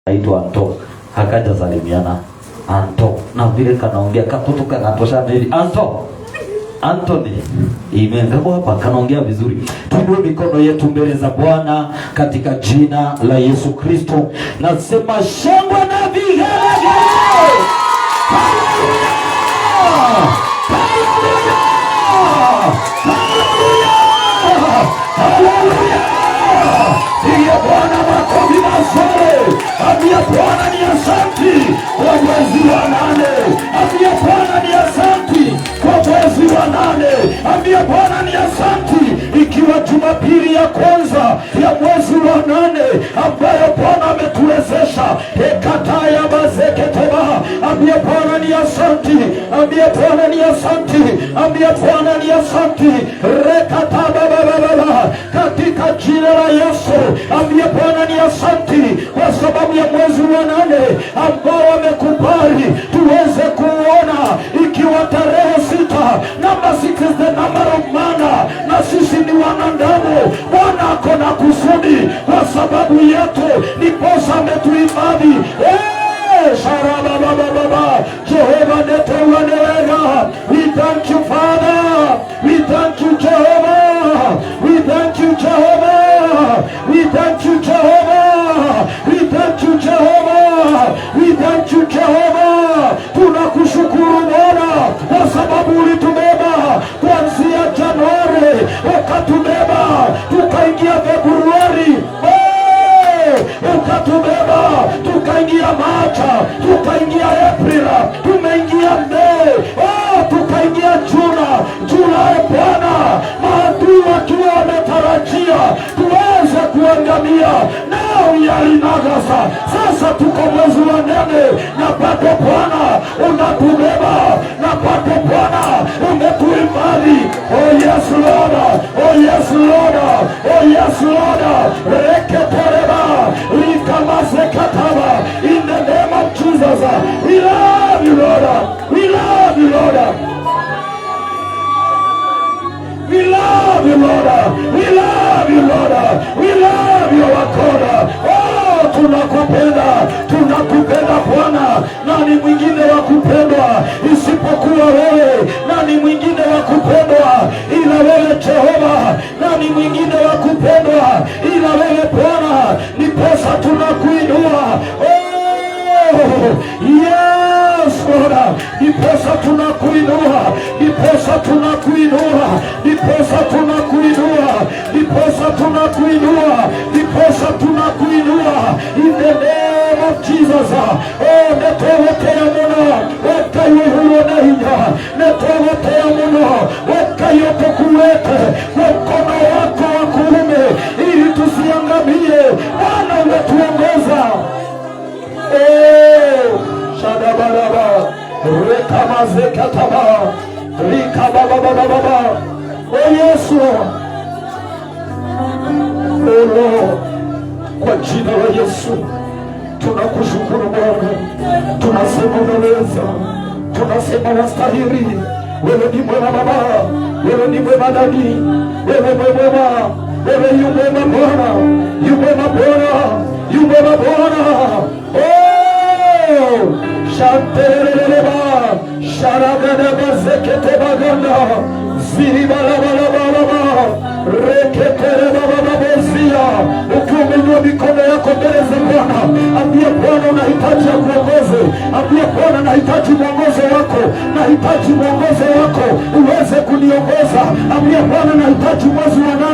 aitwa Anto, akaja salimiana Anto, na vile kanaongea katoto kanatosha hivi Anto Anthony, amen. Kama hapa kanaongea vizuri. Tuinue mikono yetu mbele za Bwana katika jina la Yesu Kristo. Nasema shangwe na vigelegele. Haleluya! Haleluya! Haleluya! Haleluya! Ndiye Bwana makofi mazuri. Ambia Bwana ni asante kwa mwezi wa 8. Ambia Bwana ni asante kwa mwezi wa 8. Ambia Bwana ni asante ikiwa Jumapili ya kwanza ya mwezi wa 8 ambayo Bwana ametuwezesha. Ekataya mazeketeba. Ambia Bwana ni asante. Ambia Bwana ni asante. Ambia Bwana ni asante. Rekataba baba katika jina la Yesu. Ambia Bwana ni asante kwa sababu ya mwezi wa 8 ambao amekubali tuweze kuona ikiwa tarehe 6. Number 6 is the number of mana, na sisi ni wanadamu. Bwana ako na kusudi kwa sababu yetu, ni posa ametuhifadhi. Sharababababa Jehova netewanewega. We thank you Father. We thank you Jehovah. We thank you Jehovah. We thank you Jehovah. We thank you Jehovah. We thank you Jehovah. Tunakushukuru Bwana kwa sababu ulitubeba kuanzia Januari, ukatubeba tukaingia Februari, ukatubeba tukaingia Macha, tukaingia April, tumeingia Mei, tukaingia Julai. Bwana, maadui wakiwa wametarajia tuweze kuangamia, nao yalinagasa. Sasa tuko mwezi wa 8 na bado Bwana unatubeba, na bado Bwana umetuhifadhi. Oh yes Lord, oh yes Lord, oh yes Lord. Reketereba Likamasekataba. In the name of Jesus, we love you Lord. We love you Lord. We love you Lord. We love you Lord. We love you God. Oh, tunakupenda, tunakupenda Bwana. Nani mwingine wa kupendwa isipokuwa wewe? Nani mwingine wa kupendwa ila wewe Jehova? Nani mwingine wa kupendwa ila wewe Bwana? Ni pesa tunakuinua. Oh, yes Lord. Ni pesa tunakuinua. Ni pesa tunakuinua. Ni pesa tunakuinua. Ni pesa tunakuinua. Ni pesa tunakuinua. In the name of Jesus. Oh, netowotea muno. Weka yuhuro na hinya. Netowotea muno. Weka yotokuwete kwa mkono wako wa kuume ili tusiangamie. Bwana umetuongoza. Shadabaraba Rekamazekataba Rikabababababa. Oh Yesu, oh Lord, kwa jina la Yesu tunakushukuru Bwana. Tunasema unaweza, tunasema wastahili. Wewe ni mwema Baba, wewe ni mwema Dadi, wewe mwema, wewe yu mwema Bwana, yu mwema Bwana, yu mwema Bwana. Shantereleba Sharagada Zekete Baganda Ziribalabalaba Reketerebababozia. Ukiumenua mikono yako mbele za Bwana, ambia Bwana unahitaji akuongoze. Ambia Bwana nahitaji mwongozo wako, nahitaji mwongozo wako uweze kuniongoza. Ambia Bwana nahitaji mwezi wa 8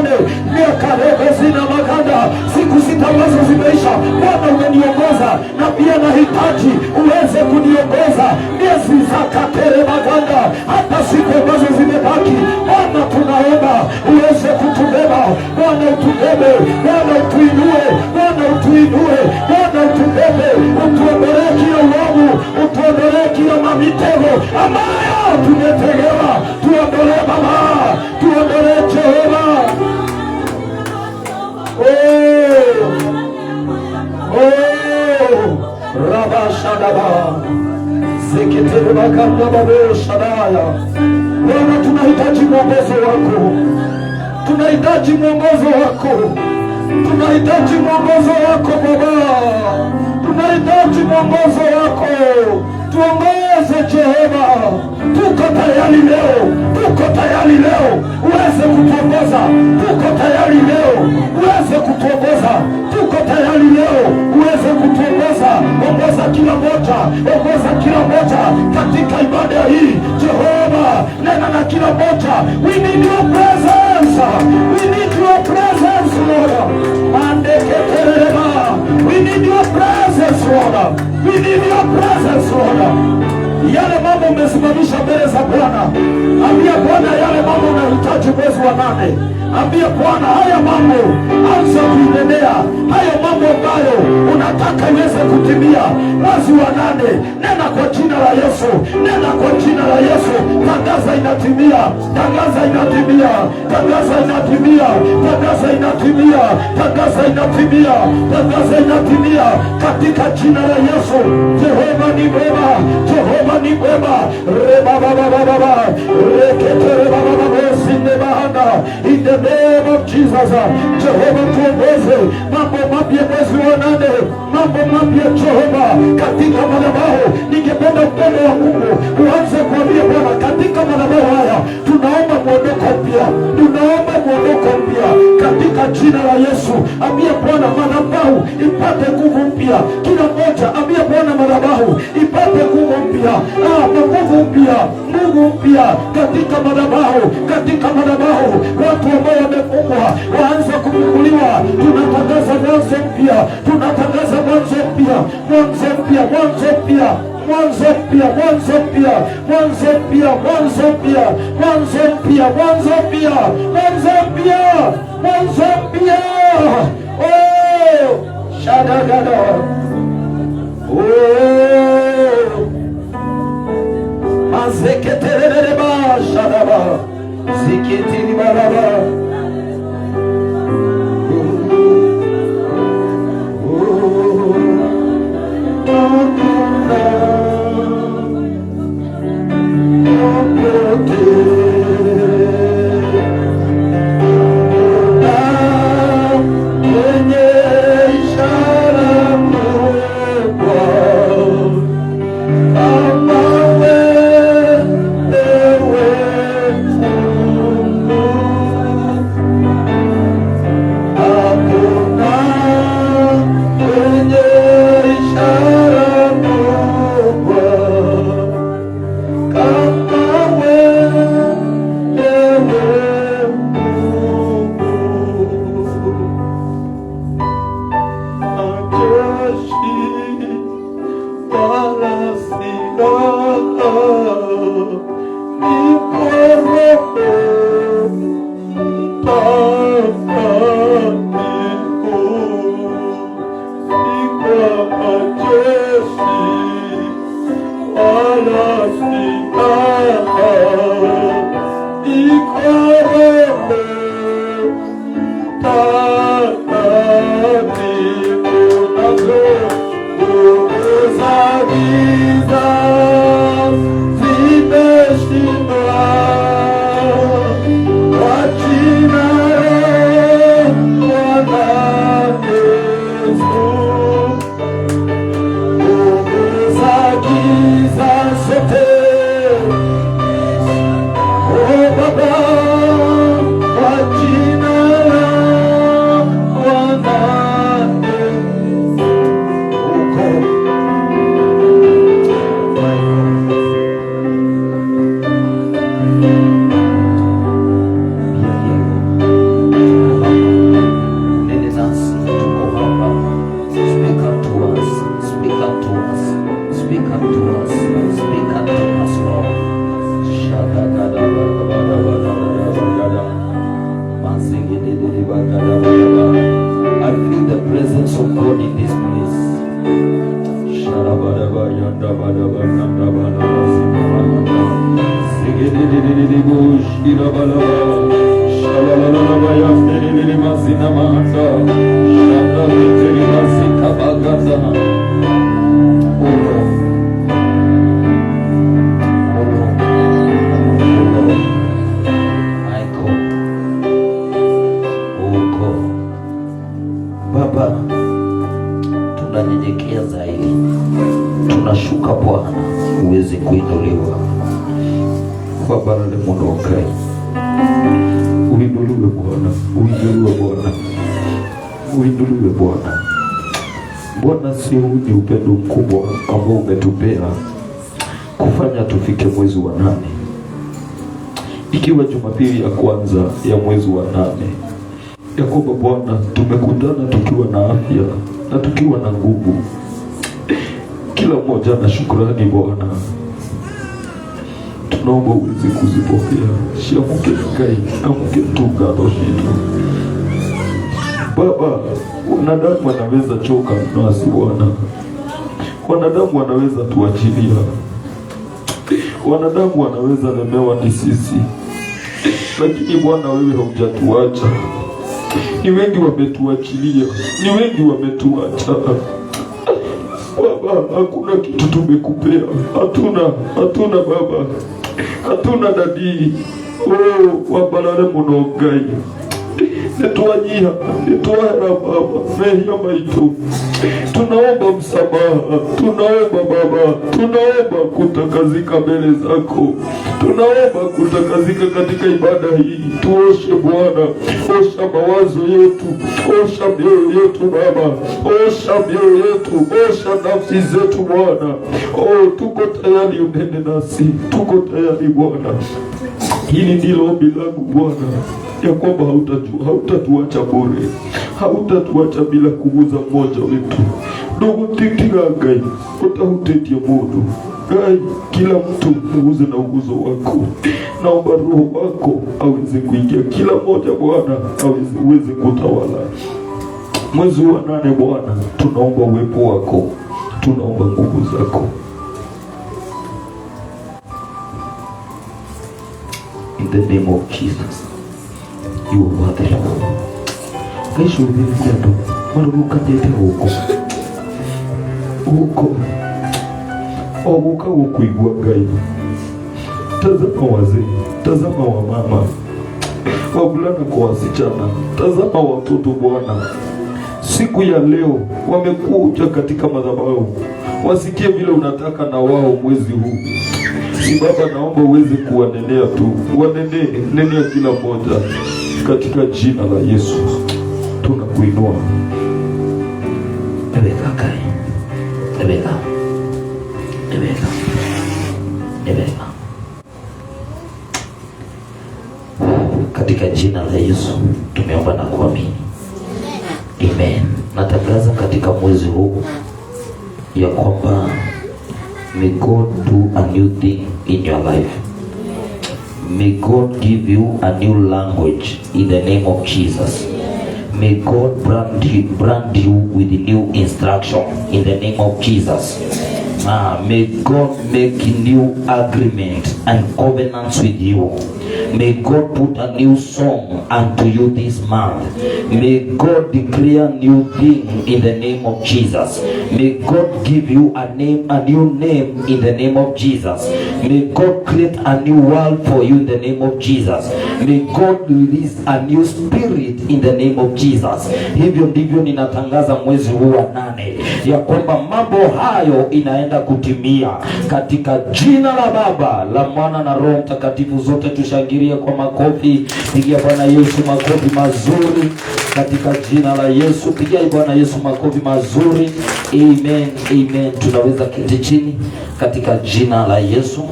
miaka rego zina maganda, siku 6 ambazo zimeisha. Bwana umeniongoza, na pia nahitaji uweze kuniongoza miezi za katere maganda, hata siku ambazo zimebaki. Bwana tunaomba uweze kutubeba. Bwana utubebe, Bwana utuinue, Bwana utuinue, Bwana utubebe, utuondolee kila uovu, utuondolee kila mamitego ambayo tumetegewa. Tuondolee Baba, tuondolee Jehova. Rabashadaba Zekete Bakanda Babe Shadaya. Bwana tunahitaji mwongozo wako. Tunahitaji mwongozo wako. Tunahitaji mwongozo wako Baba. tunahitaji mwongozo wako. Tuongoze Jehova, tuko tayari leo, tuko tayari leo uweze kutuongoza, tuko tayari leo uweze kutuongoza, tuko tayari leo uweze kutuongoza. Ongoza kila moja, ongoza kila moja katika ibada hii Jehova, nena na kila moja. We need your presence, we need your presence Lord. Mandeketerema, we need your presence Lord, we need your presence Lord. Yale mambo umesimamisha mbele za Bwana, ambia Bwana yale mambo unahitaji mwezi wa 8. Ambia Bwana haya mambo, anza kuinenea haya mambo ambayo unataka iweze kutimia mwezi wa 8. Nena kwa jina la Yesu, nena kwa jina la Yesu. Tangaza inatimia, tangaza inatimia, tangaza inatimia, tangaza inatimia, tangaza inatimia, tangaza inatimia katika jina la Yesu. Jehova ni mwema, Jehova ni mwema. Reba baba baba, reketere baba baba, sinde bahanda. In the name of Jesus, Jehova tuongoze mambo mapya mwezi wa 8, mambo mapya Jehova katika madhabahu. Ningependa upendo wa Mungu uanze kuambia Bwana, katika madhabahu haya tunaomba mwondoko mpya, tunaomba mwondoko mpya katika jina la Yesu. Ambia Bwana madhabahu ipate nguvu mpya, kila mmoja ambia Bwana madhabahu ipate nguvu mpya, nguvu mpya, nguvu mpya katika madhabahu, katika madhabahu. Watu ambao wamefungwa waanze kufunguliwa. Tunatangaza mwanzo mpya, tunatangaza mwanzo mpya, mwanzo mpya, mwanzo mpya, mwanzo mpya, mwanzo mpya, mwanzo mpya, mwanzo mpya, mwanzo mpya, mwanzo mpya, mwanzo mpya, mwanzo mpya. Oh, shadagada. Oh, mazeketereba shadaba, zikitiri baraba. Baba, tunanyenyekea zaidi. tunashuka Bwana uweze kuinuliwa. Wabarale Munokai, uinuliwe Bwana, uinuliwe Bwana, uinuliwe Bwana. Bwana, si huu ni upendo mkubwa ambao umetupea kufanya tufike mwezi wa 8, ikiwa Jumapili ya kwanza ya mwezi wa 8, ya kwamba Bwana tumekutana tukiwa na afya na tukiwa na nguvu, kila mmoja na shukrani. Bwana, tunaomba uweze kuzipokea. Shamuke kai amuke tungano shitu Baba. Wanadamu wanaweza choka nasi Bwana, wanadamu wanaweza tuachilia, wanadamu wanaweza lemewa ni sisi, lakini Bwana wewe haujatuacha. Ni wengi wametuachilia, ni wengi wametuacha Baba. Hakuna kitu tumekupea, hatuna Baba, hatuna dadii. Wabalale Munogai, nituahera Baba mehia maitu. Tunaomba msamaha, tunaomba Baba, tunaomba kutakazika mbele zako, tunaomba kutakazika katika ibada hii. Tuoshe Bwana, osha mawazo yetu, osha mioyo yetu Baba, osha mioyo yetu, osha nafsi zetu Bwana. Tuko tayari unene nasi, tuko tayari Bwana. Hili ndilo ombi langu Bwana, ya kwamba hautatuacha bure, hautatuacha bila kuguza mmoja wetu. Ndugu titigangai, utahutetie mundu gai, kila mtu muguze na uguzo wako. Naomba Roho wako aweze kuingia kila mmoja Bwana, aweze kutawala mwezi wa 8 Bwana. Tunaomba uwepo wako, tunaomba nguvu zako. In the name of Jesus, you are worthy. Kesho ulifikia ndo maruka tete huko oguka ukuigwa gai. Tazama wazee, tazama wamama, wavulana kwa wasichana, tazama watoto Bwana. Siku ya leo wamekuja katika madhabahu, wasikie vile unataka na wao mwezi huu. Si Baba, naomba uweze kuwanenea tu, nenea kila moja katika jina la Yesu. Tunakuinua. Ebeka kai. Ebeka. Katika jina la Yesu tumeomba na kuamini. Amen. Natangaza katika mwezi huu ya kwamba may God do a new thing in your life. May God give you a new language in the name of Jesus. May God brand you with new instruction in the name of Jesus. May God make new agreement and covenants with you. May God put a new song unto you this month. May God declare new thing in the name of Jesus. May God give you a new name in the name of Jesus. May God create a new world for you in the name of Jesus. May God release a new spirit in the name of Jesus. Hivyo ndivyo ninatangaza mwezi huu wa 8 ya kwamba mambo hayo inaenda kutimia katika jina la Baba, la Mwana na Roho Mtakatifu. Zote tushangilie kwa makofi. Pigia Bwana Yesu makofi mazuri katika jina la Yesu. Pigia Bwana Yesu makofi mazuri. Amen, amen. Tunaweza keti chini katika jina la Yesu.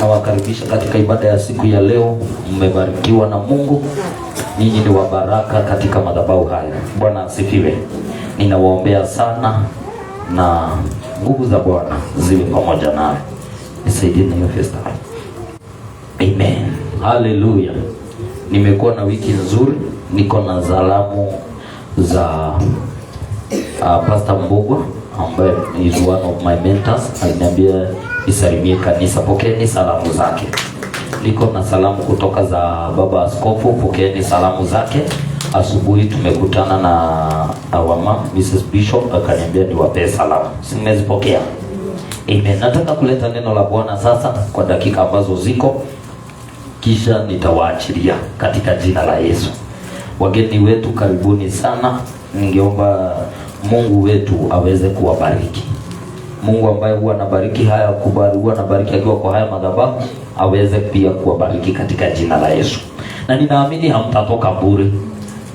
Nawakaribisha katika ibada ya siku ya leo. Mmebarikiwa na Mungu. Ninyi ni wa baraka katika madhabahu haya. Bwana asifiwe. Ninawaombea sana na nguvu za Bwana ziwe pamoja nawe. Nisaidie na hiyo festa. Amen. Hallelujah. Nimekuwa na wiki nzuri. Niko na salamu za Pastor Mbogwa ambaye is one of my mentors. Aliniambia isalimie kanisa, pokeeni salamu zake. Niko na salamu kutoka za Baba Askofu, pokeeni salamu zake. Asubuhi tumekutana na mama Mrs. Bishop, akaniambia niwape salamu. Simezipokea. Amen. Nataka kuleta neno la Bwana sasa kwa dakika ambazo ziko, kisha nitawaachilia katika jina la Yesu. Wageni wetu karibuni sana. Ningeomba Mungu wetu aweze kuwabariki. Mungu ambaye huwa anabariki haya kubali, huwa anabariki akiwa kwa haya madhabahu, aweze pia kuwabariki katika jina la Yesu. Na ninaamini hamtatoka bure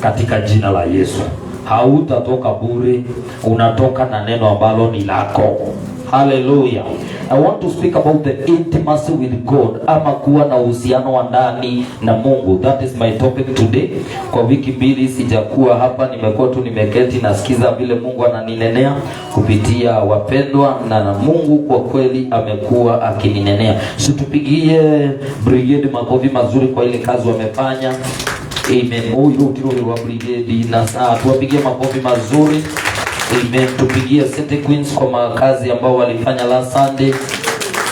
katika jina la Yesu. Hautatoka bure, unatoka na neno ambalo ni lako. Hallelujah. I want to speak about the intimacy with God, ama kuwa na uhusiano wa ndani na Mungu. That is my topic today. Kwa wiki mbili sijakuwa hapa, nimekuwa tu nimeketi nasikiza vile Mungu ananinenea kupitia wapendwa, na Mungu kwa kweli amekuwa akininenea. So tupigie brigade makofi mazuri kwa ile kazi wamefanya. Amen. Huyu tiro wa brigade na saa tuwapigie makofi mazuri. Amen. Tupigie City Queens kwa makazi ambao walifanya last Sunday.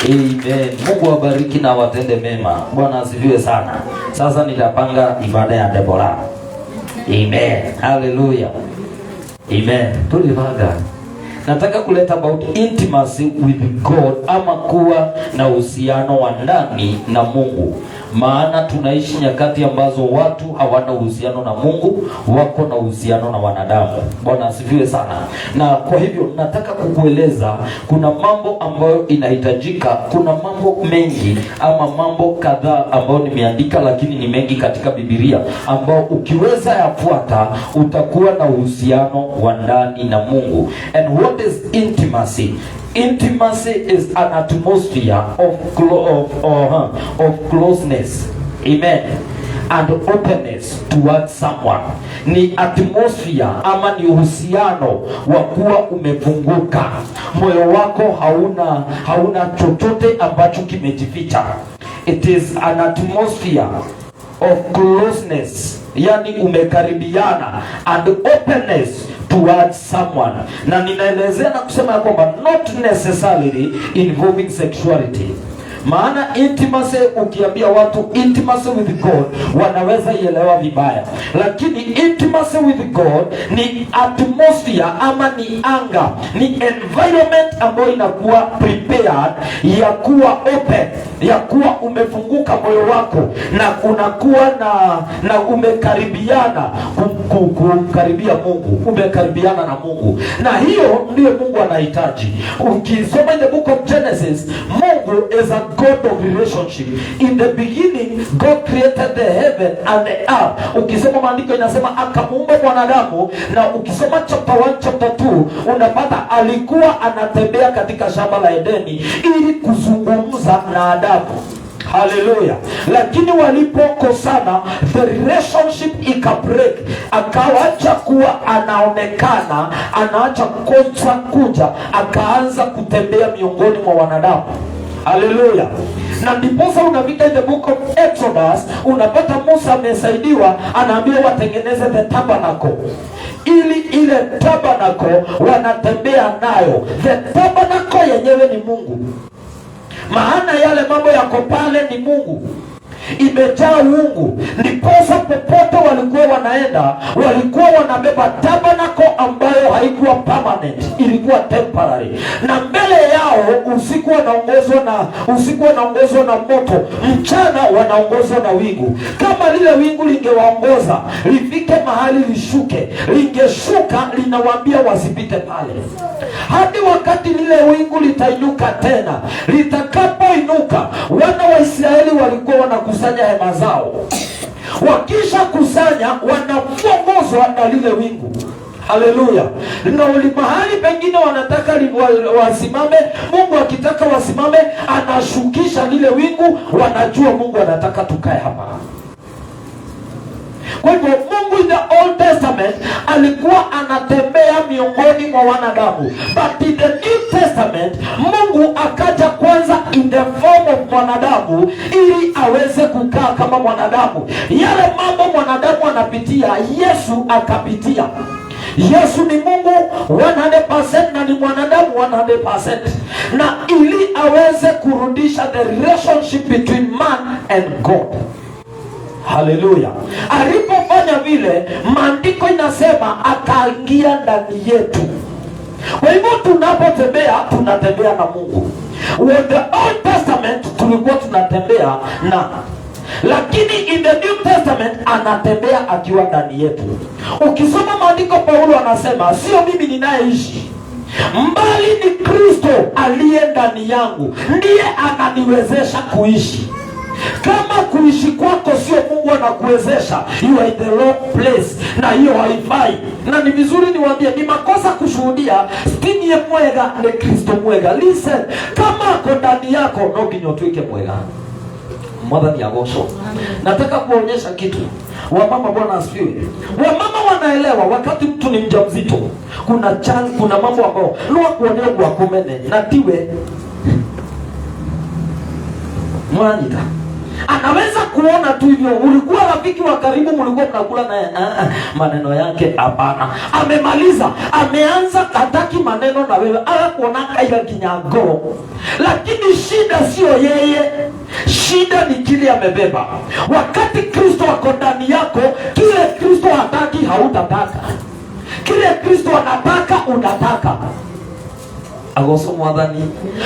Amen. Mungu wabariki na watende mema. Bwana asifiwe sana. Sasa nitapanga ibada ya Deborah. Amen. Hallelujah. Amen. Tulivaga. Nataka kuleta about intimacy with God, ama kuwa na uhusiano wa ndani na Mungu. Maana tunaishi nyakati ambazo watu hawana uhusiano na Mungu, wako na uhusiano na wanadamu. Bwana asifiwe sana. Na kwa hivyo nataka kukueleza kuna mambo ambayo inahitajika. Kuna mambo mengi ama mambo kadhaa ambayo nimeandika, lakini ni mengi katika Biblia, ambao ukiweza yafuata utakuwa na uhusiano wa ndani na Mungu. And what is intimacy? Intimacy is an atmosphere of closeness, amen, and openness towards someone. Ni atmosphere ama ni uhusiano wa kuwa umefunguka, moyo wako hauna chochote ambacho kimejificha. It is an atmosphere of closeness, yani umekaribiana, and openness towards someone. Na ninaelezea na kusema ya kwamba not necessarily involving sexuality. Maana intimacy, ukiambia watu intimacy with God, wanaweza ielewa vibaya. Lakini intimacy with God ni atmosphere ama ni anga, ni environment ambayo inakuwa prepared ya kuwa open, ya kuwa umefunguka moyo wako, na unakuwa na umekaribiana kumkaribia Mungu, umekaribiana na Mungu. Na hiyo ndiyo Mungu anahitaji. Ukisoma in the book of Genesis, Mungu is a God of relationship. In the beginning, God created the heaven and the earth. Ukisoma maandiko inasema akamuumba mwanadamu, na ukisoma chapter 1 chapter 2 unapata alikuwa anatembea katika shamba la Edeni ili kuzungumza na Adamu. Hallelujah. Lakini walipokosana, the relationship ikabreak. Akawacha kuwa anaonekana, anaacha kosa kuja, akaanza kutembea miongoni mwa wanadamu. Hallelujah. Na ndiposa unafika in the book of Exodus, unapata Musa amesaidiwa, anaambiwa watengeneze the tabernacle. Ili ile tabernacle wanatembea nayo. The tabernacle yenyewe ni Mungu. Maana yale mambo yako pale ni Mungu. Imejaa uungu. Ndiposa popote walikuwa wanaenda, walikuwa wanabeba tabernacle ambayo haikuwa permanent, ilikuwa temporary. Na mbele yao usiku wanaongozwa na moto, mchana wanaongozwa na wingu. Kama lile wingu lingewaongoza lifike mahali lishuke, lingeshuka linawaambia wasipite pale, hadi wakati lile wingu litainuka tena. Litakapoinuka, wana wa Israeli walikuwa wanakusanya hema zao. Wakisha kusanya, wanaongozwa na lile wingu. Hallelujah. Na mahali pengine wanataka wasimame, Mungu akitaka wasimame, anashukisha lile wingu, wanajua Mungu anataka tukae hapa. Kwa hivyo Mungu in the Old Testament alikuwa anatembea miongoni mwa wanadamu. But in the New Testament, Mungu akaja kwanza in the form of mwanadamu ili aweze kukaa kama mwanadamu. Yale mambo mwanadamu anapitia, Yesu akapitia. Yesu ni Mungu 100% na ni mwanadamu 100%. Na ili aweze kurudisha the relationship between man and God. Hallelujah. Alipofanya vile, maandiko inasema akaingia ndani yetu. Kwa hivyo tunatembea na Mungu. With the Old Testament tulikuwa tunatembea na, lakini in the New Testament anatembea akiwa ndani yetu. Ukisoma maandiko, Paulo anasema sio mimi ninayeishi, mbali ni Kristo aliye ndani yangu ndiye ananiwezesha kuishi. Kama kuishi kwako sio Mungu anakuwezesha, you are in the wrong place, na hiyo haifai. Na ni vizuri niwaambie, ni makosa kushuhudia stinie mwega ni Kristo mwega. Listen, kama ako ndani yako no kinyotwike mwega. Mwadhani ya gosho. Nataka kuonyesha kitu. Wamama, Bwana asifiwe. Wamama wanaelewa wakati mtu ni mjamzito, kuna mambo ambayo nuwa kuonea kwa kumene na tiwe mwanita. Anaweza kuona tu hivyo, ulikuwa rafiki wa karibu, mlikuwa mnakula naye, maneno yake hapana. Amemaliza, ameanza hataki maneno na wewe, kuona kaida kinyago. Lakini shida sio yeye, shida ni kile amebeba. Wakati Kristo ako ndani yako, kile Kristo hataki hautataka, kile Kristo anataka unataka. Agoso mwadhani.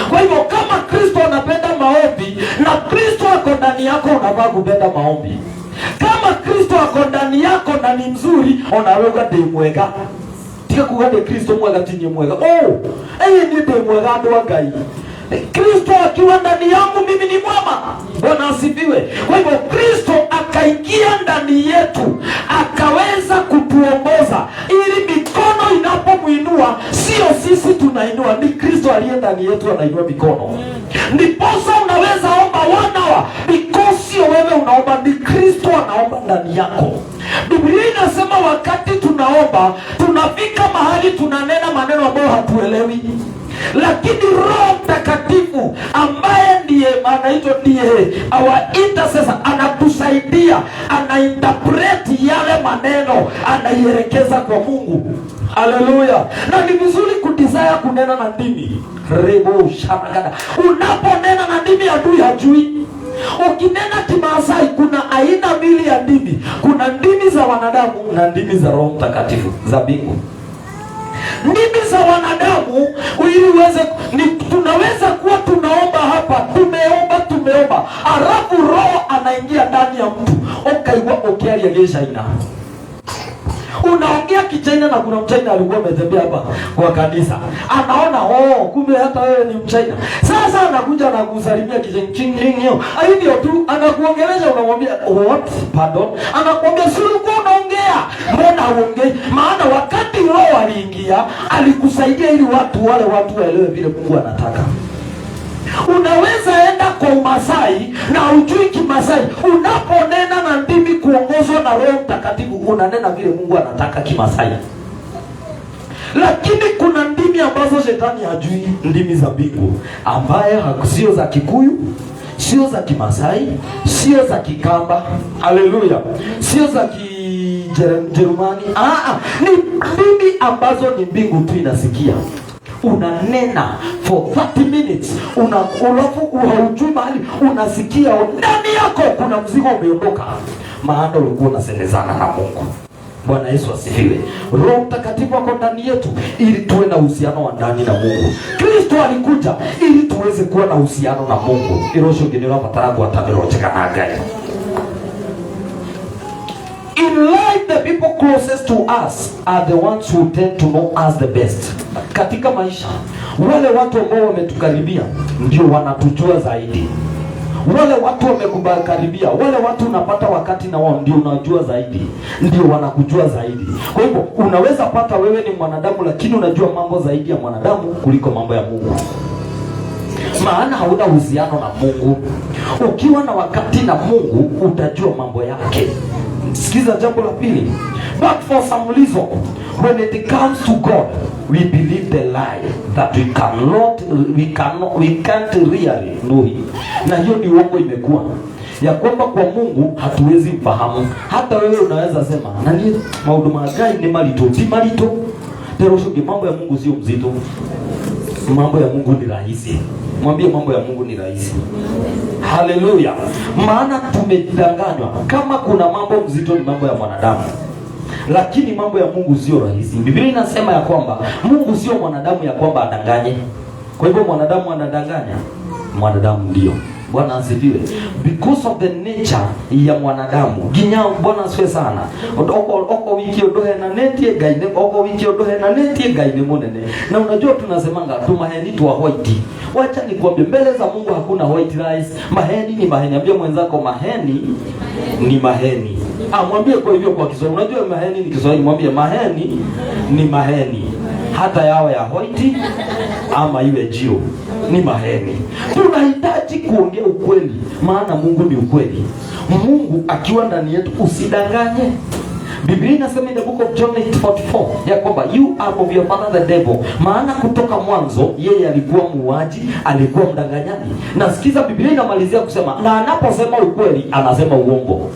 Kwa hivyo kama Kristo anapenda maombi na Kristo ako ndani yako, unafaa kupenda maombi. Kama Kristo ako ndani yako na ni mzuri, unaweza demwega. Tika kugade Kristo mwega tinye mwega. Ni demwega ndo Ngai. Kristo akiwa ndani yangu mimi ni mwema. Bwana asifiwe. Kwa hivyo Kristo akaingia ndani yetu, akaweza kutuongoza ili mikono inapomuinua sio sisi tunainua, ni Kristo aliye ndani yetu anainua mikono. Ndiposa unaweza omba 1 hour because sio wewe unaomba, ni Kristo anaomba ndani yako. Biblia inasema wakati tunaomba tunafika mahali tunanena maneno ambayo hatuelewi, lakini Roho Mtakatifu ambaye ndiye anaitwa ndiye our intercessor anatusaidia, anainterpret yale maneno, anaielekeza kwa Mungu. Haleluya. Na ni vizuri kudesire kunena na ndimi. Rebo shamagada. Unaponena na ndimi adui hajui. Ukinena Kimasai kuna aina mbili ya ndimi. Kuna ndimi za wanadamu na ndimi za Roho Mtakatifu za mbingu. Ndimi za wanadamu ili uweze tunaweza kuwa tunaomba hapa, tumeomba, alafu Roho anaingia ndani ya mtu. Okaigwa okiaria geshaina. Unaongea Kichina na kuna Mchina alikuwa ametembea hapa kwa kanisa. Anaona kumbe hata wewe ni Mchina. Sasa anakuja na kusalimia Kichina. Hivyo tu anakuongelesha, unamwambia what? Pardon. Anakuambia si ulikuwa unaongea. Mbona uongee? Maana wakati Roho aliingia, alikusaidia ili wale watu waelewe vile Mungu anataka. Unaweza enda kwa Umasai na ujui Kimasai. Unaponena na ndimi kuongozwa na Roho Mtakatifu, unanena vile Mungu anataka Kimasai. Lakini kuna ndimi ambazo shetani hajui, ndimi za mbingu, ambaye sio za Kikuyu, sio za Kimasai, sio za Kikamba. Haleluya. Sio za Kijerumani. Ni ndimi ambazo ni mbingu tu inasikia. Unanena for 30 minutes, unalafu haujui mahali, unasikia ndani yako kuna mzigo umeondoka, maana ulikuwa unasemezana na Mungu. Bwana Yesu asifiwe. Roho Mtakatifu ako ndani yetu ili tuwe na uhusiano wa ndani na Mungu. Kristo alikuja ili tuweze kuwa na uhusiano na Mungu. Irosho genera pataragu atabero chekana Ngai. In life, the people closest to us are the ones who tend to know us the best. Katika maisha, wale watu ambao wametukaribia ndio wanatujua zaidi. Wale watu wamekukaribia, wale watu unapata wakati na wao ndio unajua zaidi, ndio wanakujua zaidi. Kwa hivyo unaweza pata wewe ni mwanadamu lakini unajua mambo zaidi ya mwanadamu kuliko mambo ya Mungu. Maana hauna uhusiano na Mungu. Ukiwa na wakati na Mungu utajua mambo yake. Sikiza jambo la pili. But for some reason, when it comes to God, we believe the lie that we can't really know him. Na hiyo ni uongo imekuwa. Ya kwamba kwa Mungu hatuwezi mfahamu. Hata wewe unaweza sema, nani maudu magai ni malito, si malito. Teroshoge mambo ya Mungu sio mzito. Mambo ya Mungu ni rahisi. Mwambie mambo ya Mungu ni rahisi. Haleluya. Maana tumedanganywa. Kama kuna mambo mzito ni mambo ya mwanadamu, lakini mambo ya Mungu sio rahisi. Biblia inasema ya kwamba Mungu sio mwanadamu ya kwamba adanganye. Kwa hivyo mwanadamu anadanganya? Mwanadamu ndio. Bwana asifiwe. Because of the nature ya mwanadamu. Ginya Bwana asifiwe sana. Oko wiki odohe na netie gaine, oko wiki odohe na netie gaine monene. Na unajua tunasemanga tumaheni tu white. Wacha nikwambie mbele za Mungu hakuna white rice. Maheni ni maheni. Ambia mwenzako maheni ni maheni. Mwambie kwa hivyo kwa Kiswahili. Unajua maheni ni Kiswahili, mwambie maheni ni maheni. Hata yawe ya white ama iwe jio ni maheni. Tunahitaji kuongea ukweli, maana Mungu ni ukweli. Mungu akiwa ndani yetu usidanganye. Biblia inasema in the book of John 8:44 ya kwamba you are of your father the devil. Maana kutoka mwanzo yeye alikuwa muuaji, alikuwa mdanganyaji. Na sikiza, Biblia inamalizia kusema na anaposema ukweli anasema uongo.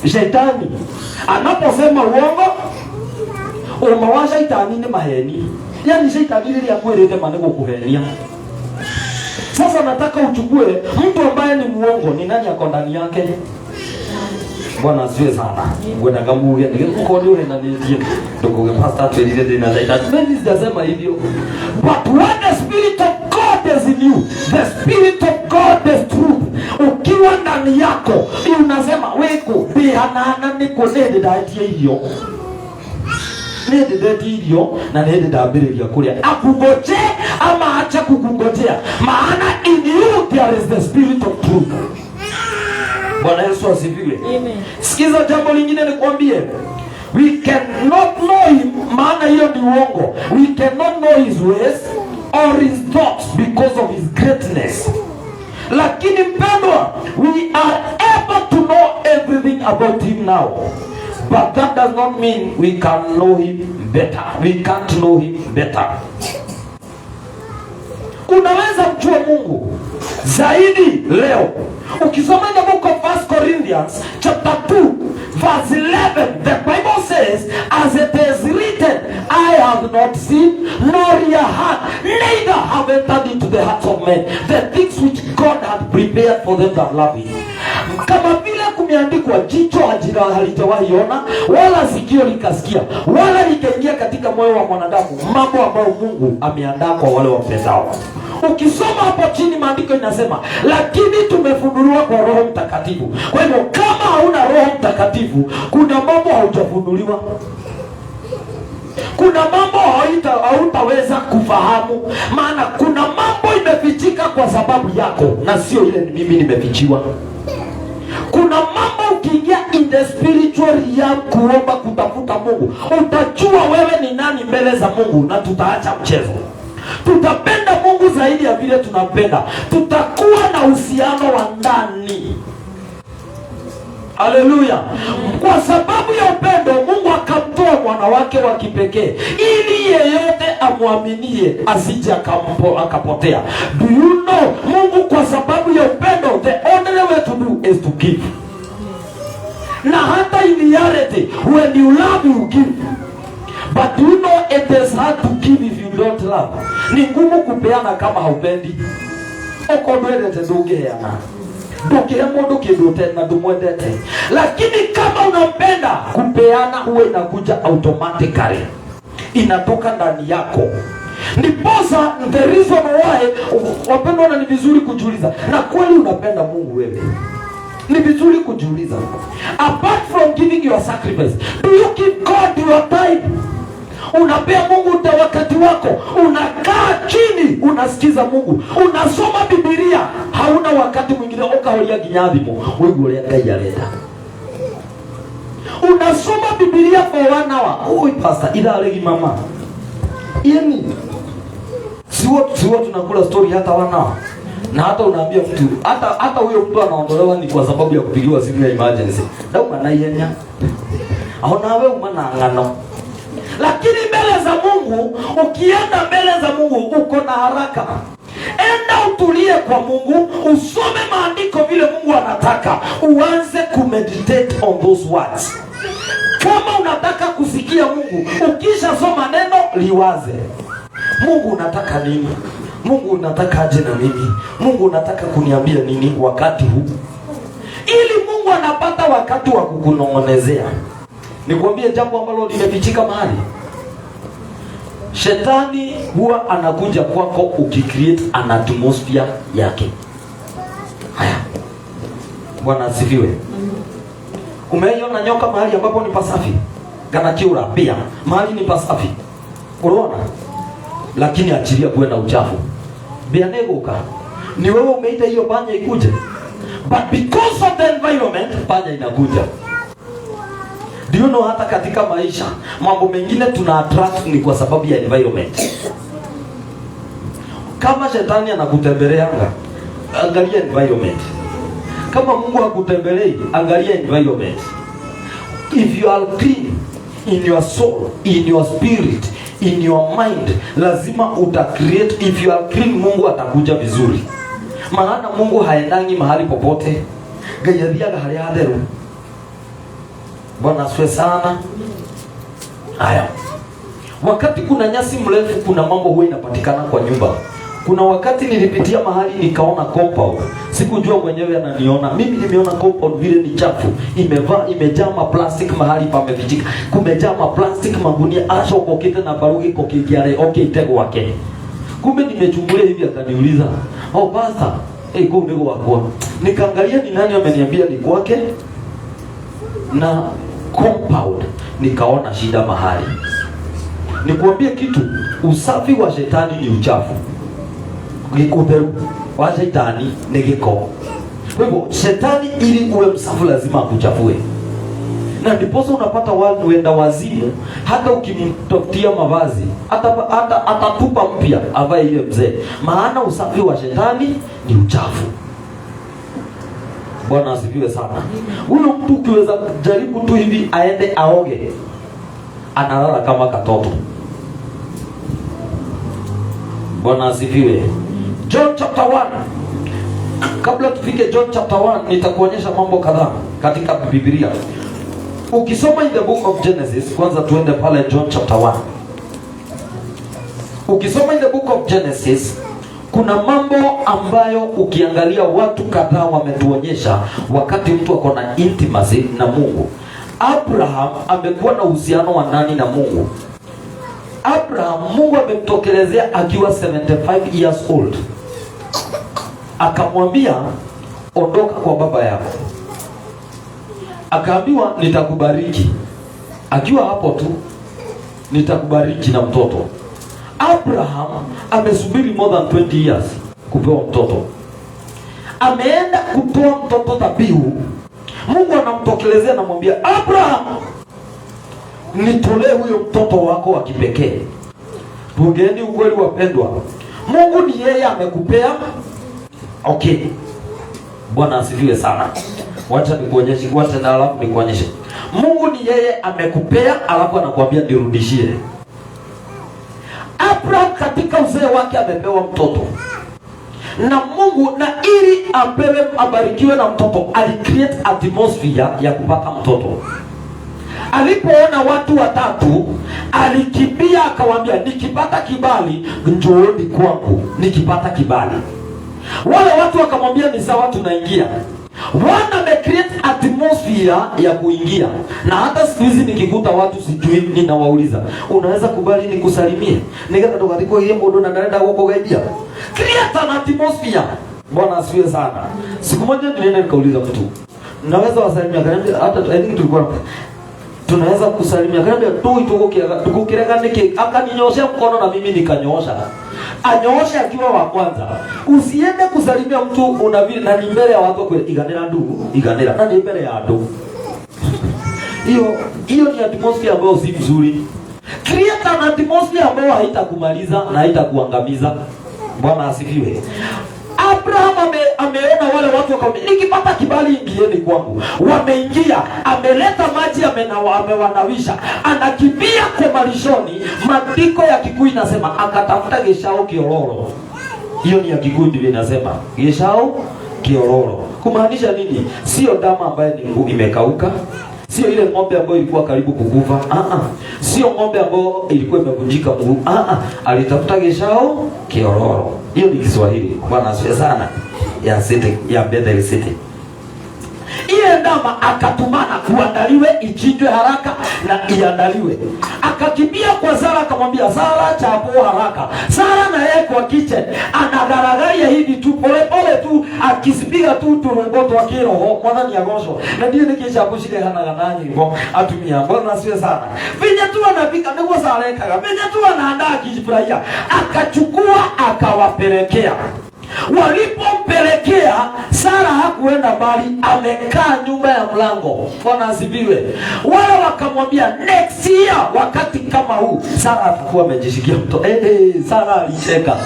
Shetani anaposema uongo umawa shaitani ni maheni. Yani shaitani ile ya kweli ndio maana kukuhenia. Sasa nataka uchukue mtu ambaye ni muongo, ni nani ako ndani yake? Bwana asifiwe sana. Gwenda kamu ya niko ndio na ndio ndio pastor tueleze na shaitani. Mimi sijasema hivyo. But when the spirit of God is in you, the spirit of God is truth. Ukiwa ndani yako, unasema weko bihana niko nende daiti hiyo. Nende daiti hiyo na nende dabiri ya kulia. Akugoje ama acha kukungojea. Maana in you there is the spirit of truth. Bwana Yesu asifiwe. Amen. Sikiza jambo lingine nikwambie. We cannot know him, maana hiyo ni uongo. We cannot know his ways or his thoughts because of his greatness. Lakini mpendwa, we are able to know everything about him now. But that does not mean we can know him better. We can't know him better. Unaweza mjua Mungu zaidi leo. Ukisoma the book of 1 Corinthians chapter 2 verse 11, the Bible says, as it is written, I have not seen nor ear heard, neither have entered into the hearts of men the things which God had prepared for them that love him. Kama vile kumeandikwa, jicho halijawahi ona, wala sikio likasikia, wala likaingia katika moyo wa mwanadamu mambo ambayo Mungu ameandaa kwa wale wampendao. Ukisoma hapo chini maandiko inasema, lakini tumefunuliwa kwa Roho Mtakatifu. Kwa hivyo kama hauna Roho Mtakatifu, kuna mambo haujafunuliwa. Kuna mambo hautaweza kufahamu, maana kuna mambo imefichika kwa sababu yako na sio ile ni mimi nimefichiwa. Kuna mambo ukiingia in the spiritual realm kuomba kutafuta Mungu, utajua wewe ni nani mbele za Mungu na tutaacha mchezo. Tutapenda Mungu zaidi ya vile tunampenda. Tutakuwa na uhusiano wa ndani. Haleluya. Kwa sababu ya upendo Mungu akamtoa mwana wake wa kipekee ili yeyote amwaminie asije akapotea. Do you know, Mungu kwa sababu ya upendo, the only way to do is to give. Na hata in reality, when you love you give. But do you know it is hard to give if you don't love? Ni ngumu kupeana kama haupendi. Okodwelete ndugeana. Ndugehe mundu kindu tena ndumwendete. Lakini kama unampenda, kupeana huwa inakuja automatically. Inatoka ndani yako. Ndiposa the reason why wapendwa, ni vizuri kujiuliza, na kweli unapenda Mungu wewe? Ni vizuri kujiuliza. Apart from giving your sacrifice, do you give God your time? Unapea Mungu wakati wako, unakaa chini unasikiza Mungu, unasoma Biblia, hauna wakati mwingine okaholia ginyadhimo wewe ule akayaleta. Unasoma Biblia for 1 hour. Oi pastor, ila legi mama. Yani sio tunakula story hata 1 hour. Na hata unaambia mtu, hata huyo mtu anaondolewa ni kwa sababu ya kupigiwa simu ya emergency. Dauma na yenya. Aona wewe umana ngano. Lakini mbele za Mungu, ukienda mbele za Mungu uko na haraka. Enda utulie kwa Mungu, usome maandiko vile Mungu anataka, uanze kumeditate on those words. Kama unataka kusikia Mungu, ukisha soma neno liwaze. Mungu unataka nini? Mungu unataka aje na mimi? Mungu unataka kuniambia nini wakati huu? Ili Mungu anapata wakati wa kukunong'onezea. Nikwambie jambo ambalo limefichika mahali. Shetani huwa anakuja kwako ukicreate an atmosphere yake. Bwana asifiwe. Umeiona nyoka mahali ambapo ni pasafi? Kana kiura pia mahali ni pasafi. Unaona? Lakini achilia kuenda uchafu. Bianegoka. Ni wewe umeita hiyo panya ikuje. But because of the environment, panya inakuja. Do you know hata katika maisha mambo mengine tuna attract ni kwa sababu ya environment. Kama shetani anakutembeleanga, angalia environment. Kama Mungu hakutembelei, angalia environment. If you are clean in your soul, in your spirit, in your mind, lazima create. If you are clean, Mungu atakuja vizuri. Maana Mungu haendangi mahali popote. Gayadhiaga hali haderu. Bwana asifiwe sana. Haya. Wakati kuna nyasi mrefu, kuna mambo huwa inapatikana kwa nyumba. Kuna wakati nilipitia mahali nikaona compound. Sikujua mwenyewe ananiona. Mimi nimeona compound vile ni chafu. Imejaa plastic mahali pamevijika. Kumejaa plastic magunia asho kokete na barugi kokigiare tego wake. Kumbe nimechungulia hivi akaniuliza, "Oh pastor, kumbe wako." Nikaangalia ni nani ameniambia ni kwake. Na compound nikaona shida mahali. Nikuambie kitu, usafi wa shetani ni uchafu. Gikutheru wa shetani ni giko. Kwa hivyo shetani ili uwe msafi lazima akuchafue. Na ndiposa unapata watu wenda wazimu, hata ukimtafutia mavazi atatupa mpya avae ile mzee. Maana usafi wa shetani ni uchafu. Bwana asifiwe sana. Huyo mtu ukiweza jaribu tu hivi aende aoge, analala kama katoto. Bwana asifiwe. John chapter 1. Kabla tufike John chapter 1, nitakuonyesha mambo kadhaa katika Biblia. Ukisoma in the book of Genesis, kwanza tuende pale John chapter 1. Ukisoma in the book of Genesis, kuna mambo ambayo ukiangalia watu kadhaa wametuonyesha wakati mtu ako na intimacy na Mungu. Abraham amekuwa na uhusiano wa nani na Mungu? Abraham, Mungu amemtokelezea akiwa 75 years old. Akamwambia, ondoka kwa baba yako. Akaambiwa, nitakubariki. Akiwa hapo tu, nitakubariki na mtoto. Abraham amesubiri more than 20 years kupewa mtoto. Ameenda kutoa mtoto dhabihu. Mungu anamtokelezea na mwambia, Abraham, nitolee huyo mtoto wako wa kipekee. Tuongeeni ukweli wapendwa. Mungu ni yeye amekupea. Okay. Bwana asifiwe sana. Wacha nikuonyeshe, wacha na alafu nikuonyeshe. Mungu ni yeye amekupea, alafu anakuambia nirudishie. Abraham katika uzee wake amepewa mtoto. Na Mungu, na ili apewe abarikiwe na mtoto, alicreate atmosphere ya kupata mtoto. Alipoona watu watatu, alikimbia akawaambia, nikipata kibali njooni kwangu, nikipata kibali. Wale watu wakamwambia ni sawa, tunaingia. Wana create atmosphere ya kuingia. Na hata siku hizi nikikuta watu sijui, ninawauliza, unaweza kubali nikusalimie? Nikata tukatiko hiyo mbodo na naenda huko gaidia. Create an atmosphere. Bwana asifiwe sana. Siku moja nilienda nikauliza mtu, naweza wasalimia? Akaniambia, hata I think tulikuwa tunaweza kusalimia. Akaniambia, tukukirega niki. Akaninyoosha mkono na mimi nikanyoosha. Anyoosha akiwa wa kwanza. Usiende kusalimia mtu unavile na ni mbele ya watu kwa iganira ndugu, iganira na ni mbele ya ndugu. Hiyo ni atmosphere ambayo si nzuri. Create an atmosphere ambayo haitakumaliza na haitakuangamiza. Bwana asifiwe. Abraham ameona wale watu wakamwambia, nikipata kibali ingieni kwangu. Wameingia, ameleta maji, amewanawisha, anakimbia kwa malishoni. Maandiko ya Kikuyu inasema akatafuta geshao kiororo. Hiyo ni ya Kikuyu ndivyo inasema, geshao kiororo. Kumaanisha nini? Sio damu ambayo ni imekauka, sio ile ng'ombe ambayo ilikuwa karibu kukufa. Sio ng'ombe ambayo ilikuwa imevunjika mguu. Alitafuta geshao kiororo. Hiyo ni Kiswahili. Bwana asifiwe sana. Ya city, ya Bethel City. Ile ndama akatumana kuandaliwe, ichinjwe haraka na iandaliwe. Akakimbia kwa Sara akamwambia, Sara chapo haraka. Sara na yeye kwa kitchen anagaragaria hivi tu pole pole tu, akisipiga tu turungoto akiroho mwana ni agosho na ndiye nikisha kushika hana ganani hivyo atumia mbona asiwe sana venye tu anapika ndio saleka venye tu anaandaa kijifurahia akachukua akawapelekea. Walipompelekea, Sara hakuenda mbali, amekaa nyuma ya mlango. Bwana asifiwe. Wale wakamwambia next year wakati kama huu Sara atakuwa amejishikia mtoto. Sara alicheka.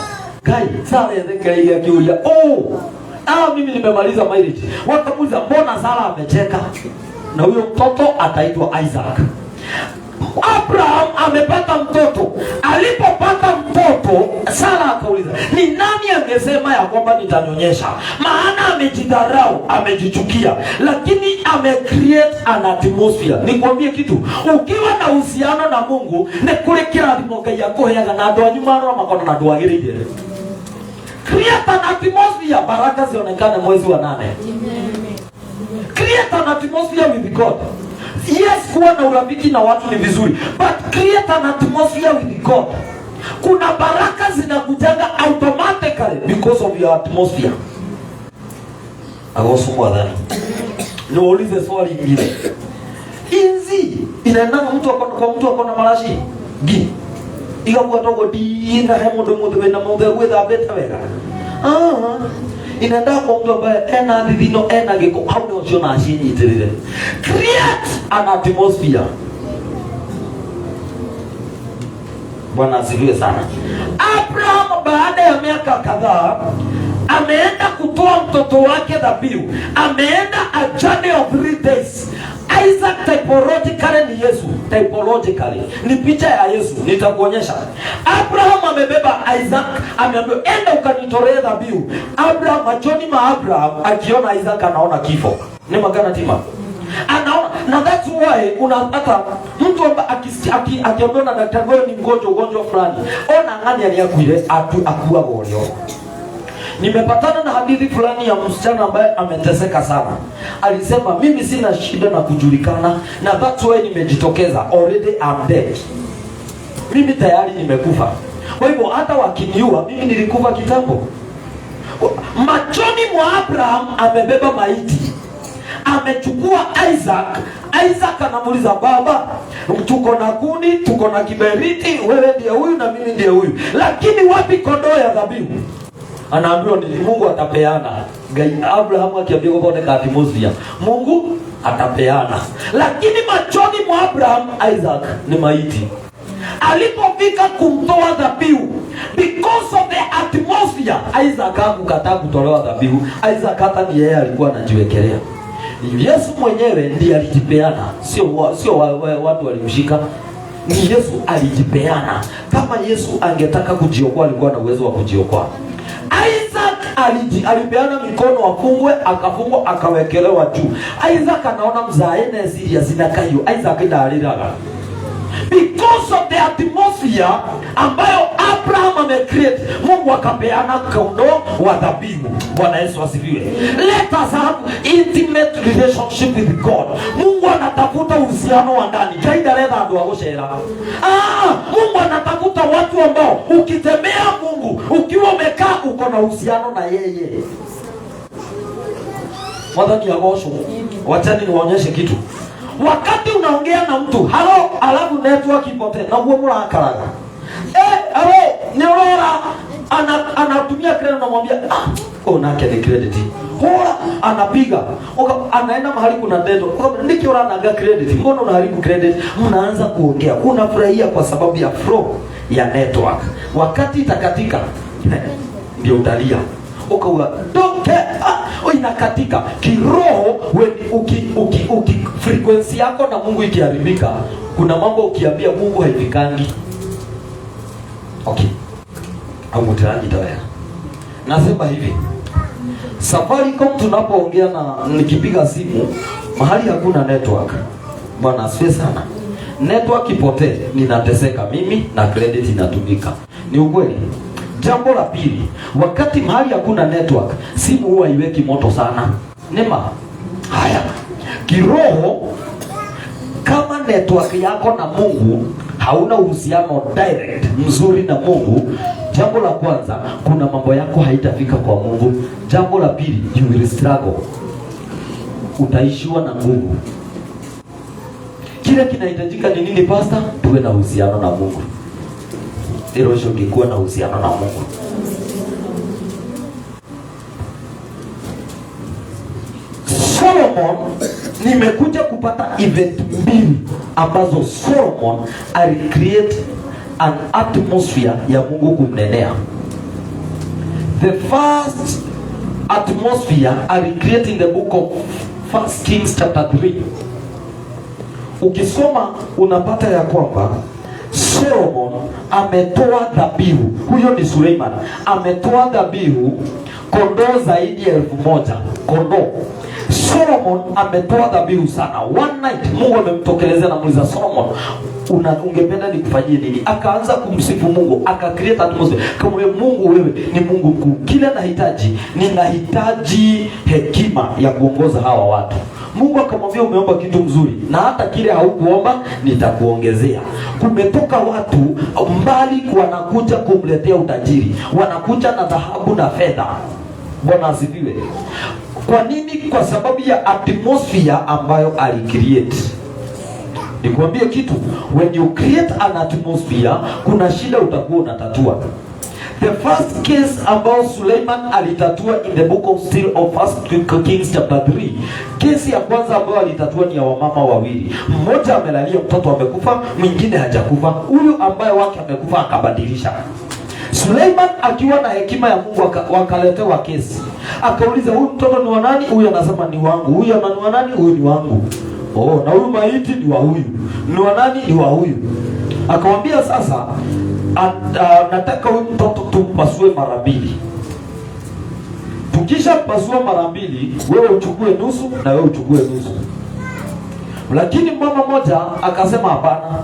Kai, Sara yeye akiulia, mimi nimemaliza marriage. Wakamuuliza mbona Sara amecheka? Na huyo mtoto ataitwa Isaac. Abraham amepata mtoto. Alipopata mtoto, Sara akauliza, ni nani angesema ya kwamba nitanyonyesha? Maana amejidharau, amejichukia, lakini amecreate an atmosphere. Nikwambie kitu, ukiwa na uhusiano na Mungu, ne kule kila Ngai yako heaga na andũ anyuma no makona na andũ agĩrĩire. Create an atmosphere, baraka zionekane mwezi wa 8. Create an atmosphere with God. Yes, kuwa na urafiki na watu ni vizuri, but create an atmosphere with God. Kuna baraka zinakujanga automatically because of your atmosphere. Agosumwa dhani. Niulize swali hili. Inzi inaendanga mtu akona marashi. Gi. Igakuwa togo di na hemodo mudwe na mudwe wetha beta wega. Inaenda kwa mtu ambaye ena dhino ena geko hauna usiona ashini itirire. Create an atmosphere. Bwana asifiwe sana. Abraham baada ya miaka kadhaa ameenda kutoa mtoto wake dhabihu. Ameenda a journey of 3 days. Isaac typologically ni Yesu. Typologically ni picha ya Yesu. Nitakuonyesha. Abraham amebeba Isaac, ameambiwa enda ukanitolee dhabihu. Abraham machoni ma Abraham akiona Isaac anaona kifo. Ni magana tima. Anaona, na that's why unapata mtu akiambiwa na daktari wewe ni ugonjwa fulani. Ona ngani aliyakuile akuwa goleo. Nimepatana na hadithi fulani ya msichana ambaye ameteseka sana. Alisema mimi sina shida na kujulikana, na that's why nimejitokeza. Already I'm dead. Mimi tayari nimekufa. Kwa hivyo hata wakiniua mimi nilikufa kitambo. Machoni mwa Abraham amebeba maiti. Amechukua Isaac anamuuliza baba, tuko na kuni, tuko na kiberiti, wewe ndiye huyu na mimi ndiye huyu. Lakini wapi kondoo ya dhabihu? Anaambiwa ni Mungu atapeana. Abraham akiambiwa kwa atmosphere, Mungu atapeana. Lakini machoni mwa Abraham Isaac ni maiti. Alipofika kumtoa dhabihu, because of the atmosphere, Isaac hakukataa kutolewa dhabihu. Isaac hata ni yeye alikuwa anajiwekelea. Yesu mwenyewe ndiye alijipeana, sio watu walimshika. Ni Yesu alijipeana. Kama Yesu angetaka kujiokoa alikuwa na uwezo wa kujiokoa. Isaac alipeana mikono afungwe, akafungwa, akawekelewa juu. Isaac anaona mzaene serious na kayo. Isaac ndaliraga. Because of the atmosphere ambayo Abraham amecreate, Mungu akapeana kondoo wa dhabihu. Bwana Yesu asifiwe. Let us have intimate relationship with God. Mungu anatafuta uhusiano wa ndani. Kaida leta ndo agoshera. Mungu anatafuta watu ambao ukitembea Mungu, ukiwa umekaa uko na uhusiano na yeye. Mwadhani agosho. Wachani niwaonyeshe kitu. Wakati unaongea na mtu, halo, alafu network ipotee na uwe mrakaraga. Halo, ni Aurora anatumia credit na mwambia, nake ni credit. Hora anapiga. Anaenda mahali kuna dedo. Ndiki Aurora anaga credit. Mbona unaharibu credit? Mnaanza kuongea. Unafurahia kwa sababu ya flow ya network. Wakati itakatika, ndio utalia. Ukaula doke inakatika kiroho. Uki frequency yako na Mungu ikiharibika, kuna mambo ukiambia Mungu haifikangi. Okay, au mtaraji tawaya. Nasema hivi, Safaricom tunapoongea na nikipiga simu mahali hakuna network, bwana asifiwe sana, network ipotee, ninateseka mimi na credit inatumika. Ni ukweli. Jambo la pili, wakati mahali hakuna network, simu huwa iweki moto sana. Nema haya kiroho, kama network yako na Mungu hauna uhusiano direct mzuri na Mungu, Jambo la kwanza, kuna mambo yako haitafika kwa Mungu. Jambo la pili, you will struggle. Utaishiwa na nguvu. Kile kinahitajika ni nini pastor? Tuwe na uhusiano na Mungu. Ndio shukikuwa na uhusiano na Mungu. Solomon, nimekuja kupata event mbili ambazo Solomon alicreate an atmosphere ya Mungu kumnenea. The first atmosphere alicreate in the book of 1 Kings chapter 3. Ukisoma unapata ya kwamba Solomon ametoa dhabihu. Huyo ni Suleiman. Ametoa dhabihu kondoo zaidi ya 1000 kondoo. Solomon ametoa dhabihu sana. One night Mungu amemtokelezea na muuliza Solomon, ungependa nikufanyie nini? Akaanza kumsifu Mungu, akacreate atmosphere. Kama Mungu, wewe ni Mungu mkuu. Kila ninahitaji hekima ya kuongoza hawa watu. Mungu akamwambia, umeomba kitu mzuri na hata kile haukuomba nitakuongezea. Kumetoka watu mbali wanakuja kumletea utajiri. Wanakuja na dhahabu na fedha. Bwana asifiwe. Kwa nini? Kwa sababu ya atmosphere ambayo alicreate. Nikwambie kitu, when you create an atmosphere, kuna shida utakuwa unatatua. The first case ambao Suleiman alitatua in the book of 1 Kings chapter 3. Kesi ya kwanza ambayo alitatua ni ya wamama wawili. Mmoja amelalia mtoto amekufa, mwingine hajakufa. Huyu ambaye wake amekufa akabadilisha. Suleiman akiwa na hekima ya Mungu wakaletewa kesi. Akauliza, huyu mtoto ni wa nani? Huyu anasema ni wangu. Huyu ni wa nani? Huyu ni wangu. Na huyu maiti ni wa huyu. Ni wa nani? Ni wa huyu. Akamwambia sasa, nataka huyu mtoto tumpasue mara mbili. Tukisha pasua mara mbili, wewe uchukue nusu na wewe uchukue nusu. Lakini mama moja akasema, hapana,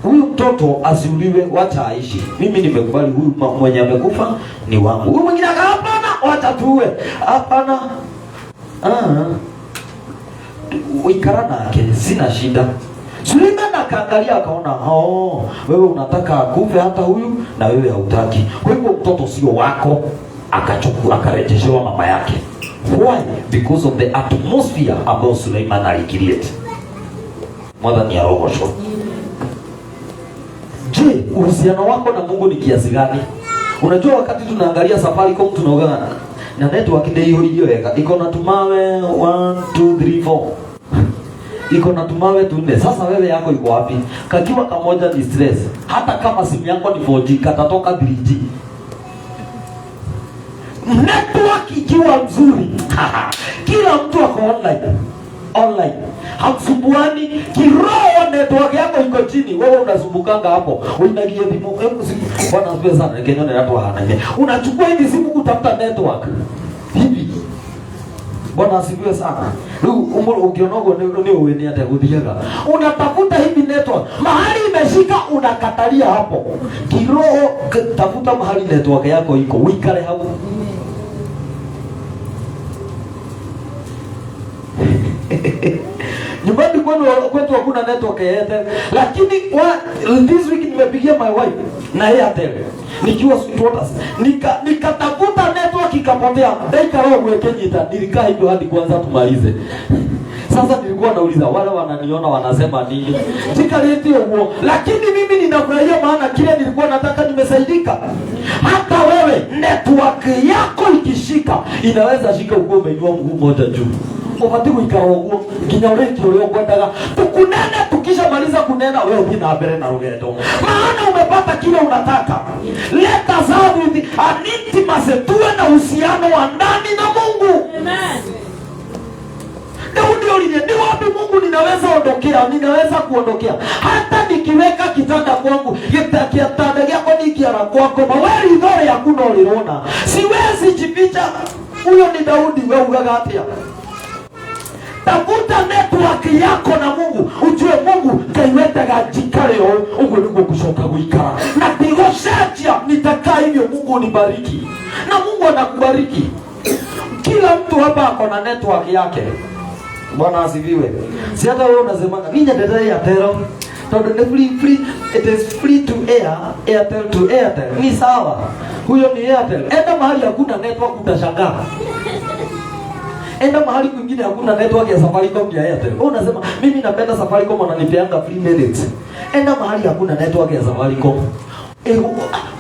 huyu mtoto asiuliwe, wacha aishi. Mimi nimekubali, huyu mwenye amekufa ni wangu. Huyu mwingine hapana, wacha tuwe. Hapana. Uikarana yake, sina shida. Suleiman akaangalia akaona, wewe unataka akufe hata huyu na wewe hautaki. Kwa hivyo mtoto sio wako, akachukua akarejeshewa mama yake. Why? Because of the atmosphere ambayo Suleiman alicreate. Mwana ni arogosho. Je, uhusiano wako na Mungu ni kiasi gani? Unajua wakati tunaangalia Safaricom tunaongea na network ndio hiyo yeka. Iko na tumawe 1 2 3 4. Iko na tumawe 4. Sasa wewe yako iko wapi? Kakiwa kamoja ni stress. Hata kama simu yako ni 4G katatoka 3G. Network ikiwa mzuri, kila mtu ako online. Hamsumbuani kiroho, network yako iko chini, wewe unasumbukanga hapo. Unaingia simu, bwana asifiwe sana, Kenya na watu hana. Unachukua hivi simu kutafuta network. Hivi. Bwana asifiwe sana. Ukionogo ni uweni hata kudhiaga. Unatafuta hivi network. Mahali imeshika unakatalia hapo. Kiroho tafuta mahali network yako iko. Uikale hapo. Nyumbani kwetu hakuna network ya Airtel, lakini this week nimepigia my wife na Airtel nikiwa Sweetwaters, nikatafuta network ikapotea. Dakika roho mwekenyita, nilikaa hivyo hadi kwanza tumalize. Sasa nilikuwa nauliza wale wananiona wanasema nini? Sikaleti huo, lakini mimi ninafurahia maana kile nilikuwa nataka nimesaidika. Hata wewe network yako ikishika, inaweza shika uko umeinua mguu moja juu. Ofatiku ikaroguo nginya ureki ulio kwendaga tukunene, tukisha maliza kunena wewe ubi na mbere na rugendo, maana umepata kile unataka. Let us have an intimacy, tuwe na uhusiano wa ndani na Mungu. Amen. Ni wapi Mungu ninaweza kuondokea? Hata nikiweka kitanda kwangu, kitanda yako nikiara kwako, maweli dhore ya kuno ulirona. Siwezi jificha. Huyo ni Daudi, wewe ugagatia. Tafuta network yako na Mungu. Ujue Mungu kaiwetega jikareo ugo niko kushoka guikara. Na tigoshatia nitakaa hivyo, Mungu unibariki. Na Mungu anakubariki. Kila mtu hapa ako na network yake. Bwana asifiwe. Si hata wewe unasema mimi ndio ya tero. Todo ni free, it is free to air, Airtel to Airtel. Ni sawa. Huyo ni Airtel. Enda mahali hakuna network utashangaa. Enda mahali kwingine hakuna network ya Safaricom ya Airtel. Wewe unasema mimi napenda Safaricom wananipeanga free minutes. Enda mahali hakuna network ya Safaricom.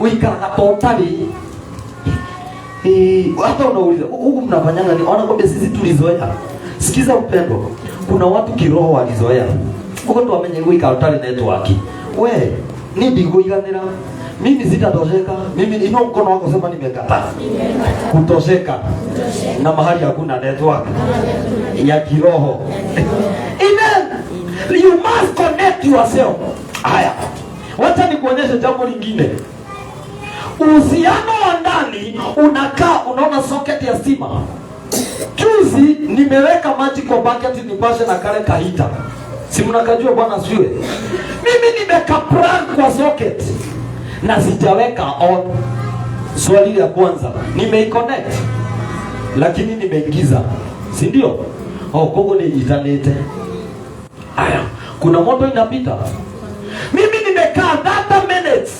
Uikaraga totally. Hata unauliza huku mnafanyanga ni ona kwamba sisi tulizoea. Sikiza upendo. Kuna watu kiroho walizoea. Huko ndo wamenye uikaraga network. We, ni bingo iganira. Mimi sitatosheka. Mimi ino mkono wako sema nimekataa. Kutosheka. Na mahali hakuna network ya kiroho. Amen. You must connect yourself. Haya. Wacha nikuonyeshe jambo lingine. Uhusiano wa ndani unakaa unaona socket ya stima. Juzi nimeweka maji kwa bucket nipashe na kale kahita. Si mnakajua bwana siwe. Mimi nimeka plug kwa socket na sijaweka on. Swali la kwanza, nimeiconnect lakini nimeingiza. Si ndio? Kogo ni internet. Haya, kuna moto inapita. Mimi nimekaa 30 minutes.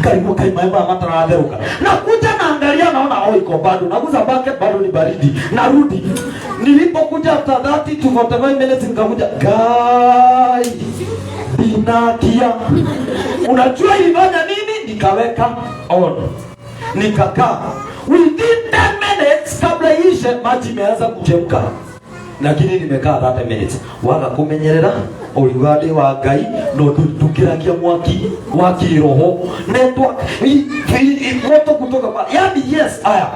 Karibu kaimaema mataraderuka. Nakuja naangalia naona iko bado. Naguza bucket bado ni baridi. Narudi. Nilipokuja after 30 to 45 minutes nikakuja, guy, binakia. Unajua ilifanya nini? Nikaweka on. Nikakaa. Within 10 minutes kabla ishe maji imeanza kuchemka. Lakini nimekaa 30 minutes. Waga kumenyerera urigade wa Ngai no tukirakia mwaki wa kiroho network moto kutoka pa. Yaani yes aya.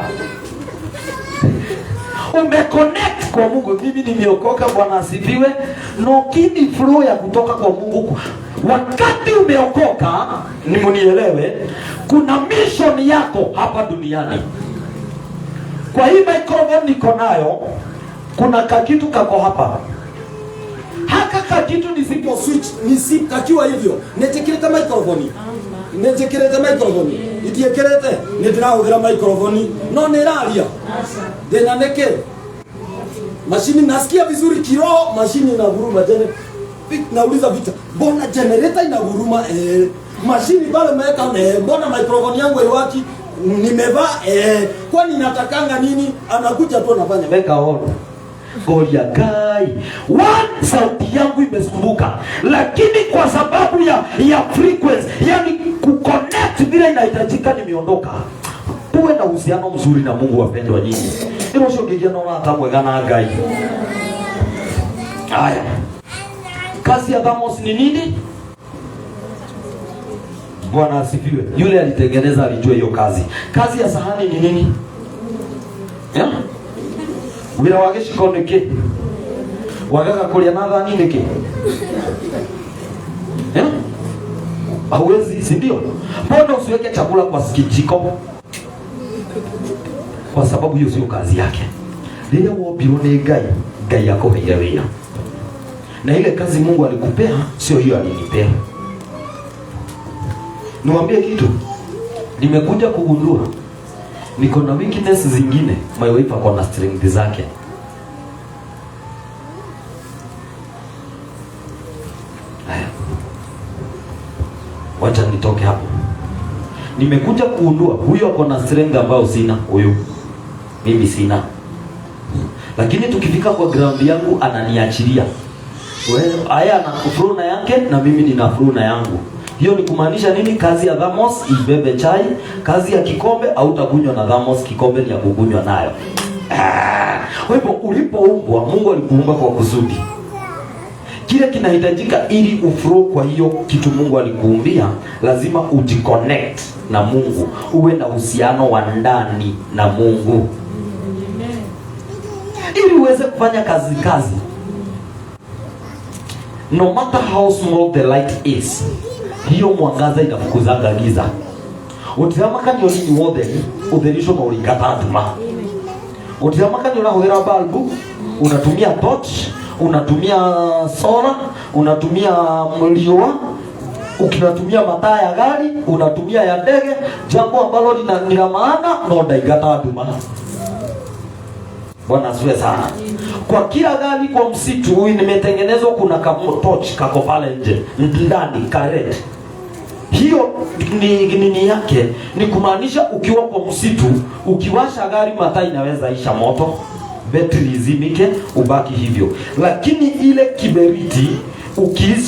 Umeconnect kwa Mungu. Mimi nimeokoka, Bwana asifiwe. No kini flow ya kutoka kwa Mungu. Wakati umeokoka, ni munielewe, kuna mission yako hapa duniani. Kwa hii microphone niko nayo, kuna kakitu kako hapa. Haka kakitu nisipo switch, nisikakiwa hivyo. Netekereta microphone. Netekereta microphone. Itiekerete, nitirahuthira microphone. No niraria. Dena neke. Mashini nasikia vizuri kiroho, mashini inaguruma generator. Nauliza vita, mbona generator inaguruma? Mashini pale meweka, mbona microphone yangu haiwaki? Nimevaa, kwani natakanga nini? Anakuja tu anafanya weka on. Golia kai. One sauti yangu imesumbuka, lakini kwa sababu ya frequency, yani kuconnect bila inahitajika, nimeondoka. Tuwe na uhusiano mzuri na Mungu, wapendwa nyinyi. Ndio shogegia naona hata mwegana Ngai. Haya. Kazi ya Thamos ni nini? Bwana asifiwe. Yule alitengeneza alijua hiyo kazi. Kazi ya sahani ni nini? Ya? Wira wageshiko niki. Wagaga kulia na thani niki. Ya? Hauwezi, si ndio? Mbona usiweke chakula kwa kijiko? Kwa sababu hiyo sio kazi yake. Lile wobiro ni Ngai yako heirawia. Na ile kazi Mungu alikupea sio hiyo alinipea. Niwaambie kitu. Nimekuja kugundua niko na weakness zingine, my wife ako na strength zake. Haya. Wacha nitoke hapo. Nimekuja kugundua huyo ako na strength ambayo sina, huyo mimi sina. Lakini tukifika kwa ground yangu ananiachilia. Wewe aya ana kufuruna yake na mimi nina furuna yangu. Hiyo ni kumaanisha nini? Kazi ya Thamos ibebe chai, kazi ya kikombe au utakunywa na Thamos, kikombe ni ya kukunywa nayo. Kwa hivyo ulipoumbwa, Mungu alikuumba kwa kusudi. Kile kinahitajika ili uflow kwa hiyo kitu Mungu alikuumbia, lazima ujiconnect na Mungu, uwe na uhusiano wa ndani na Mungu. Ili uweze kufanya kazi. No matter how small the light is, hiyo mwangaza inafukuzaga giza. Utizama kanyo ni wothe, utherisho maurikata nduma. Utizama kanyo unahudhira balbu, unatumia torch, unatumia solar, unatumia mliwa, unatumia mataa ya gari, unatumia ya ndege, jambo ambalo ni la maana, no ndaigata nduma. Bwana asifiwe sana. Kwa kila gari kwa msitu huu nimetengenezwa kuna torch kako pale nje ndani karet. Hiyo nini yake ni kumaanisha ukiwa kwa msitu ukiwasha gari mataa inaweza isha moto, betri izimike, ubaki hivyo. Lakini ile kiberiti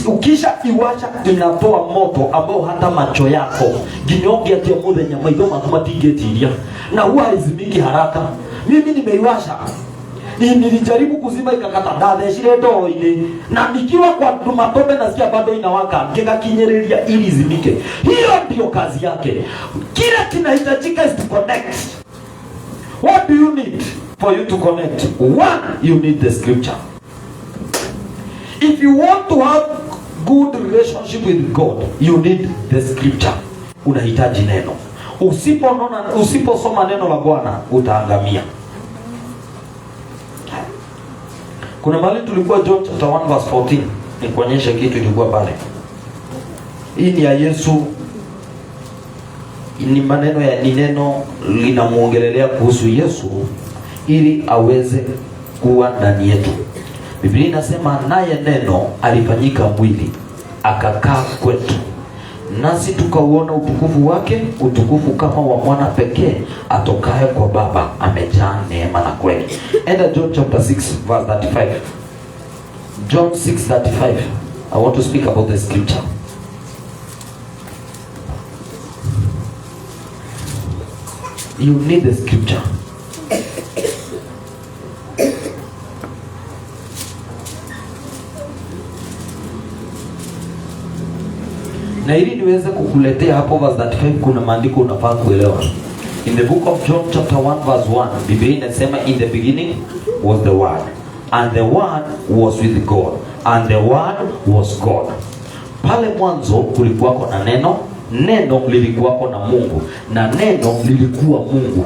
ukisha iwacha inatoa moto ambao hata macho yako ginyoge atia muthenya maitho matigetiria na huwa haizimiki haraka. Mimi nimeiwasha, nilijaribu kuzima ikakata, ndathecire ndoo-ini na nikiwa kwa matope nasikia bado inawaka, ngikakinyereria ili izimike. Hiyo ndio kazi yake. Kila kinahitajika is to connect. What do you need for you to connect? One, you need the scripture. If you want to have good relationship with God, you need the scripture. Unahitaji neno. Usiposoma neno la Bwana utaangamia. Kuna mahali tulikuwa John chapter 1 verse 14. Nikuonyeshe kitu ilikuwa pale. Hii ni ya Yesu. Ni maneno ya neno linamuongelelea kuhusu Yesu ili aweze kuwa ndani yetu. Biblia inasema naye neno alifanyika mwili akakaa kwetu, nasi tukauona utukufu wake, utukufu kama wa mwana pekee atokaye kwa Baba, amejaa neema na kweli. Enda John chapter 6 verse 35. John 6:35. I want to speak about the scripture. You need the scripture. Na ili niweze kukuletea hapo verse 35 kuna maandiko unafaa kuelewa. In the book of John chapter 1 verse 1, Biblia inasema in the beginning was the word, and the word was with God, and the word was God. Pale mwanzo kulikuwako na neno, neno lilikuwako na Mungu, na neno lilikuwa Mungu.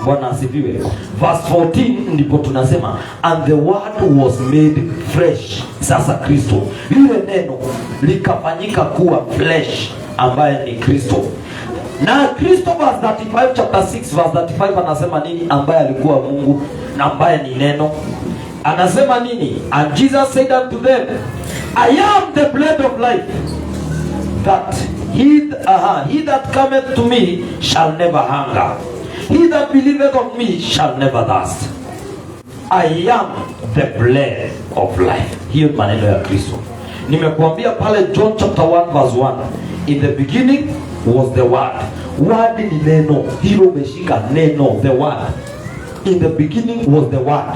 Bwana asifiwe. Verse 14 ndipo tunasema and the word was made flesh. Sasa Kristo, lile neno likafanyika kuwa flesh ambaye ni Kristo. Na Kristo verse 35 chapter 6 verse 35 anasema nini? Ambaye alikuwa Mungu na ambaye ni neno. Anasema nini? And Jesus said unto them, I am the bread of life, that he that cometh to me shall never hunger, he that believeth on me shall never thirst. I am the bread of life. Hiyo maneno ya Kristo. Nimekuambia pale John chapter 1 verse 1. In the beginning was the word. Word ni neno. Hilo umeshika neno, the word. In the beginning was the word.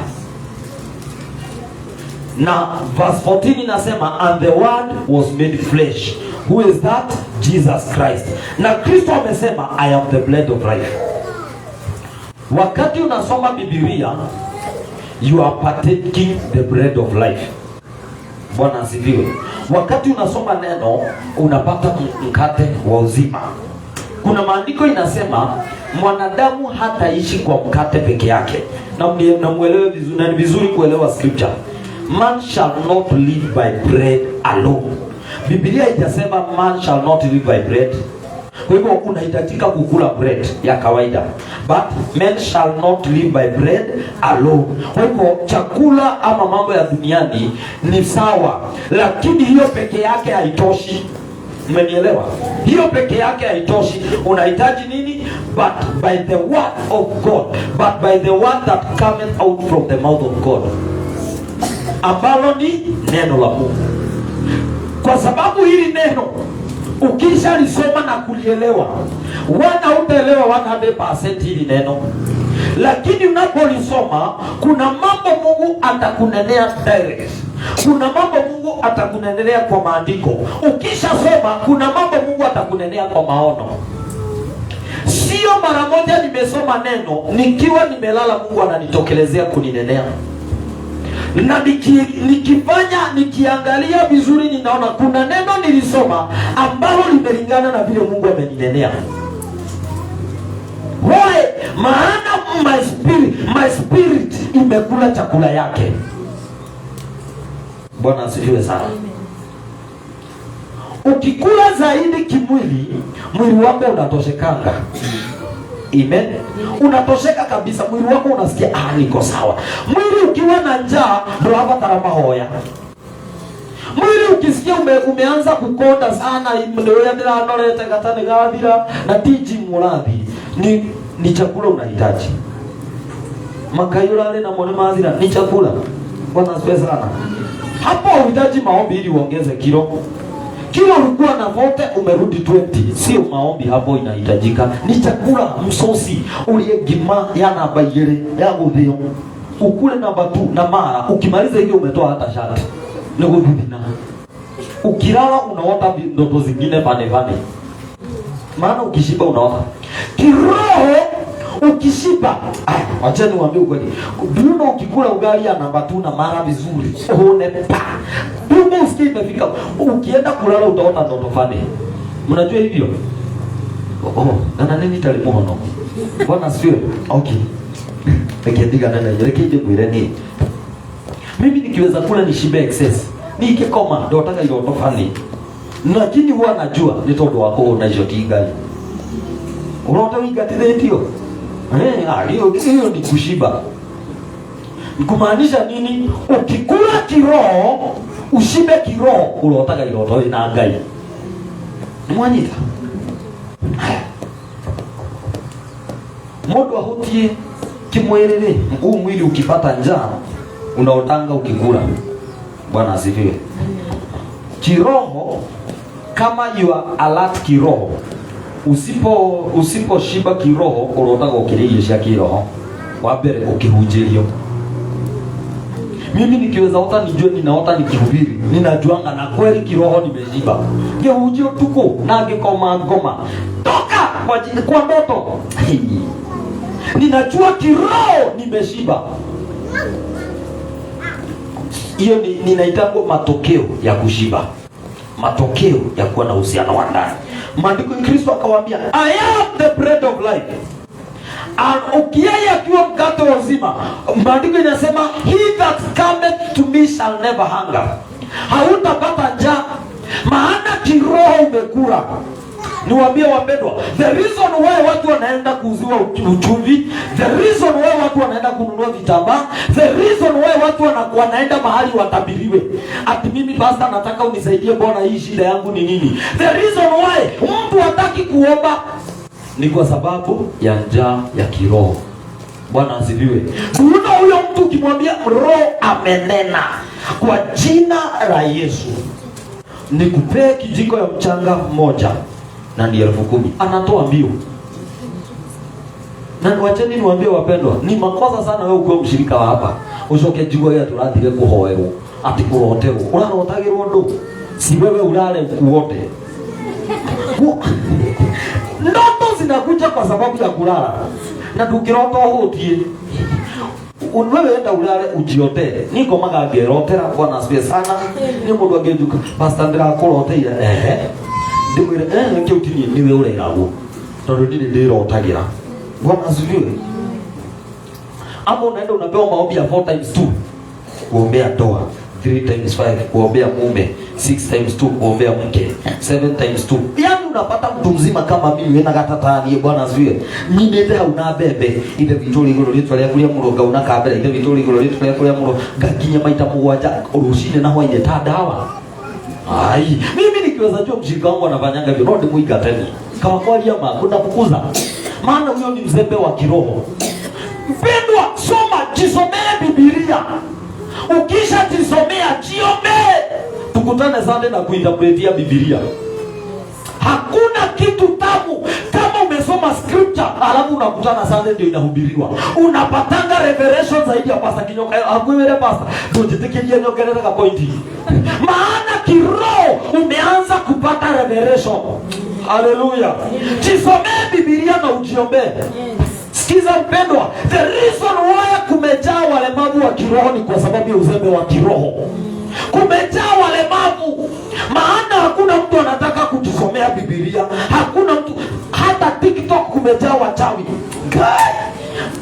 Na verse 14 inasema and the word was made flesh. Who is that? Jesus Christ. Na Kristo amesema I am the bread of life. Wakati unasoma Biblia, you are partaking the bread of life. Bwana asifiwe. Wakati unasoma neno, unapata mkate wa uzima. Kuna maandiko inasema mwanadamu hataishi kwa mkate peke yake. Na muelewe vizuri, na ni vizuri kuelewa scripture. Man shall not live by bread alone. Biblia haijasema man shall not live by bread. Kwa hivyo unahitajika kukula bread ya kawaida. But men shall not live by bread alone. Kwa hivyo chakula ama mambo ya duniani ni sawa, lakini hiyo peke yake haitoshi. Umenielewa? Hiyo peke yake haitoshi. Unahitaji nini? But by the word of God. But by the word that cometh out from the mouth of God, ambalo ni neno la Mungu. Kwa sababu hili neno ukisha lisoma na kulielewa, utaelewa 100% hili neno. Lakini unapolisoma kuna mambo Mungu atakunenea direct. Kuna mambo Mungu atakunenea kwa maandiko. Ukisha soma kuna mambo Mungu atakunenea kwa maono. Sio mara moja nimesoma neno nikiwa nimelala Mungu ananitokelezea kuninenea. Na nikiangalia vizuri ninaona kuna neno nilisoma ambalo limelingana na vile Mungu ameninenea. Why? Maana my spirit imekula chakula yake. Bwana asifiwe sana. Ukikula zaidi kimwili, mwili wako unatoshekanga. Amen. Unatosheka kabisa, mwili wako unasikia niko sawa. Mwili ukiwa na njaa ndio hapa tarama hoya. Mwili ukisikia umeanza kukonda sana, ndio ya ndira anorete gatani gathira na tiji murathi, ni chakula unahitaji. Makayurale na mone mazira ni chakula. Bwana asifiwe sana. Hapo unahitaji maombi ili uongeze kilo. Kilo ulikuwa na vote umerudi 20. Sio maombi hapo inahitajika. Ni chakula, msosi ulie gima ya namba 2 ya guthio. Ukule namba 2 na mara ukimaliza hiyo umetoa hata shati. Ni guthina. Ukilala unaota ndoto zingine vane. Maana ukishiba unaota. Kiroho ukishiba, acha niwaambie ukweli. Duno ukikula ugali ya namba 2 na mara vizuri, uone pa. Duno usikie imefika. Ukienda kulala utaota ndoto fani. Mnajua hivyo? Na nini talimuhono? Bwana asifiwe. Okay. Nikiandika nani nirekije mwireni. Mimi nikiweza kula nishibe excess. Nikikoma ndio nataka ile ndoto fani. Lakini huwa najua ni todo wako unajotiga. Unaota wigatithitio. Hiyo ni kushiba. Kumaanisha nini? Ukikula kiroho, ushibe kiroho, unaotaka iroto ina ngai. Mwanyita. Mundu ahutie kimwelele, huu mwili ukipata njaa unaotanga ukikula. Bwana asifiwe. Kiroho kama you are alert kiroho, usipo shiba kiroho unaotaka ukilie cia kiroho, wabere ukihunjirio. Mimi nikiweza ota nijue ninaota nikihubiri, ninajuanga na kweli kiroho nimeshiba. Ngehunjio tuko na ngekoma ngoma toka kwa ndoto. Ninajua kiroho nimeshiba. Hiyo ninaitanga matokeo ya kushiba. Matokeo ya kuwa na uhusiano wa ndani. Maandiko ya Kristo akawaambia, I am the bread of life. Ukienda akiwa mkate wa uzima, maandiko inasema he that cometh to me shall never hunger. Hautapata njaa, maana kiroho umekula. Niwaambie wapendwa, the reason why watu wanaenda kuuziwa uchumvi, the reason why watu wanaenda kununua vitambaa, the reason why watu wanaenda mahali watabiriwe, ati mimi pastor nataka unisaidie bwana, hii shida yangu ni nini? The reason why mtu hataki kuomba ni kwa sababu ya njaa ya kiroho. Bwana asifiwe. Kuna huyo mtu ukimwambia roho amenena kwa jina la Yesu, nikupee kijiko ya mchanga mmoja na ni 10,000, anatoa mbio. Na wacheni niwaambie wapendwa, ni makosa sana wewe ukiwa mshirika wa hapa ucoke jigo ya turathire kuhoerwo ati kuroterwo, urarotagirwo ndo si wewe ulale kuote. Ndoto zinakuja kwa sababu ya kulala, na tukirota hutie wewe enda ulale ujiote. Niko magagerotera. Bwana asifiwe sana. Ni mundu angejuka pastor ndira kuroteira ndimwire nkiutinie niwe urerago tondu ndiri ndirotagira. Bwana asifiwe. Hapo unaenda unapewa maombi ya 4 times 2 kuombea ndoa, 3 times 5 kuombea mume, 6 times 2 kuombea mke, 7 times 2. Yaani unapata mtu mzima kama mimi na gatatani. Bwana asifiwe. Nyinete hauna bebe inde vitoli iguru ritwa rya kuria muronga una kabera inde vitoli iguru ritwa rya kuria muronga gakinya maita 7 urushine na hwaine ta dawa. Ai, mimi nikiweza jua mshirika wangu anafanyanga hivyo, ndio muigateni. Kama kwalia kuna kukuza. Maana huyo ni mzembe wa kiroho. Mpendwa, soma, jisomee Biblia. Ukisha jisomea, jiombe. Tukutane Sunday na kuinterpretia Biblia. Hakuna kitu tamu kama umesoma scripture alafu unakutana Sunday ndio inahubiriwa. Unapatanga revelation zaidi ya Pastor Kinyoka. Akwewele pastor, ndio jitekeje nyokeleza ka pointi. Maana kiroho umeanza kupata revelation. Hallelujah. Jisomee Biblia na ujiombe. Sikiza mpendwa, the reason why kumejaa walemavu wa kiroho ni kwa sababu ya uzembe wa kiroho. Kumejaa walemavu, maana hakuna mtu anataka kujisomea Biblia. Hakuna mtu, hata TikTok kumejaa wachawi.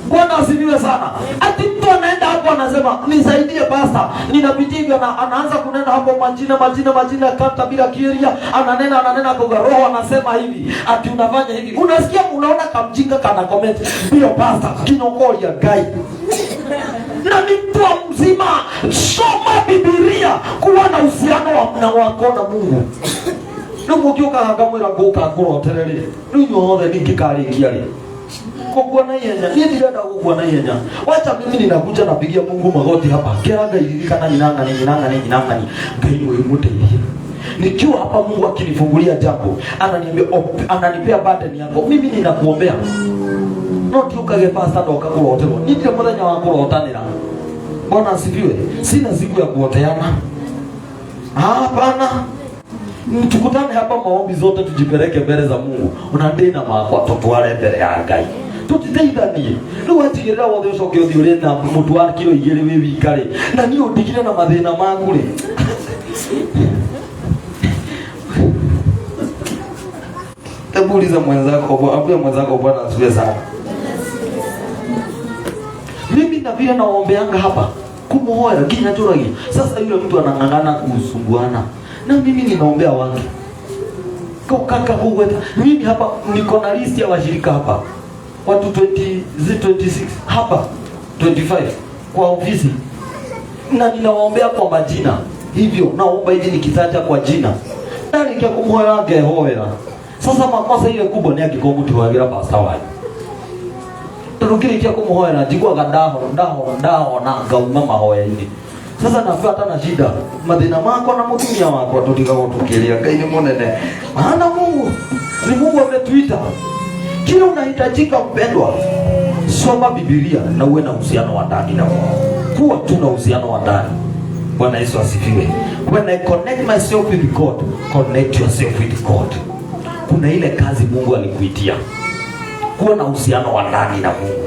Bwana asifiwe sana. Ati mtu anaenda hapo anasema nisaidie pastor, ninapitia hivyo, anaanza kunena hapo majina kata bila kiria, ananena kwa roho, anasema hivi ati unafanya hivi. Unasikia, unaona kamjinga kana comment ndio pastor kinokolia guy na ni mtu mzima. Soma Biblia, kuwa na uhusiano na wako na Mungu. Ndio ukioka hakamwira goka kuroterere ninyo othe nikikarikia ri kugua na yenya ni ndirenda kugua na yenya. Wacha mimi ninakuja napigia Mungu magoti hapa kiraga iririkana ninangani ngai wewe muteithie. Nikiwa hapa Mungu akinifungulia jambo ananiambia ananipea burden yako, mimi ninakuombea. Not ukage pastor ndoka kuroterwa ni ndio muthenya wa kurotanira. Bwana asifiwe. Sina siku ya kuoteana. Hapana. Tukutane hapa maombi zote tujipeleke mbele za Mungu. Unandina makwa tutware mbele ya Ngai. Tutiteithanie. Ndio watigirira wothe ucoke uthiure na mutu wa kilo 2 we wikare. Na ni undigire na mathina maku ri. Tabuliza mwenzako, ambia mwenzako Bwana asifiwe sana. Mimi na vile naombeanga hapa kumuhoera kinachoragi. Sasa yule mtu anang'ang'ana kusumbuana. Na mimi ninaombea watu. Kwa kaka huweta. Mimi hapa niko na list ya washirika hapa. Watu 26 hapa 25 kwa ofisi. Na ninawaombea kwa majina. Hivyo naomba hivi nikitaja kwa jina. Na nikikumuhoera ngehoera. Sasa makosa ile kubwa ni akikomu tuwagira pastor wao. Tukirikia kumuhoera jigwa gadaho na ngauma mahoya-ini. Sasa nafuata na shida mathina mako na mutumia wako tutigago tukilia Ngai ni munene. Maana Mungu ni Mungu ametuita. Kila unahitajika mpendwa, soma Biblia na uwe na uhusiano wa ndani na Mungu. Kuwa tu na uhusiano wa ndani. Bwana Yesu asifiwe. When I connect myself with God, connect yourself with God. Kuna ile kazi Mungu alikuitia. Kuwa na uhusiano wa ndani na Mungu.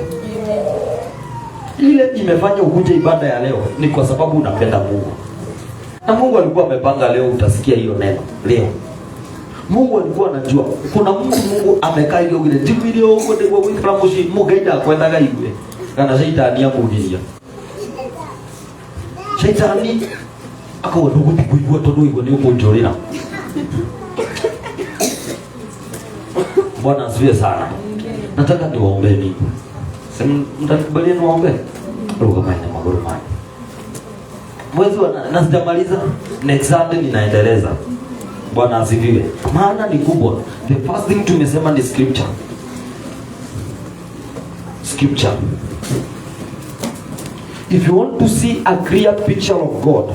Ile imefanya ukuje ibada ya leo ni kwa sababu unapenda Mungu. Na Mungu alikuwa amepanga leo utasikia hiyo neno. Leo Mungu alikuwa anajua kuna Mungu amekaa hiyo ile video wote kwa wiki promotion mugaida kwenda gaigwe. Kana shaitani amugiria. Shaitani akawa ndugu kuigua tondu igwe ni umunjorira. Bwana asifiwe sana. Nataka niwaombe mimi. Mtakubaliana niwaombe? Ruga maana maguru maana. Mwezi na sijamaliza, next Sunday ninaendeleza. Bwana asifiwe. Maana ni kubwa. The first thing tumesema ni scripture. Scripture. If you want to see a clear picture of God,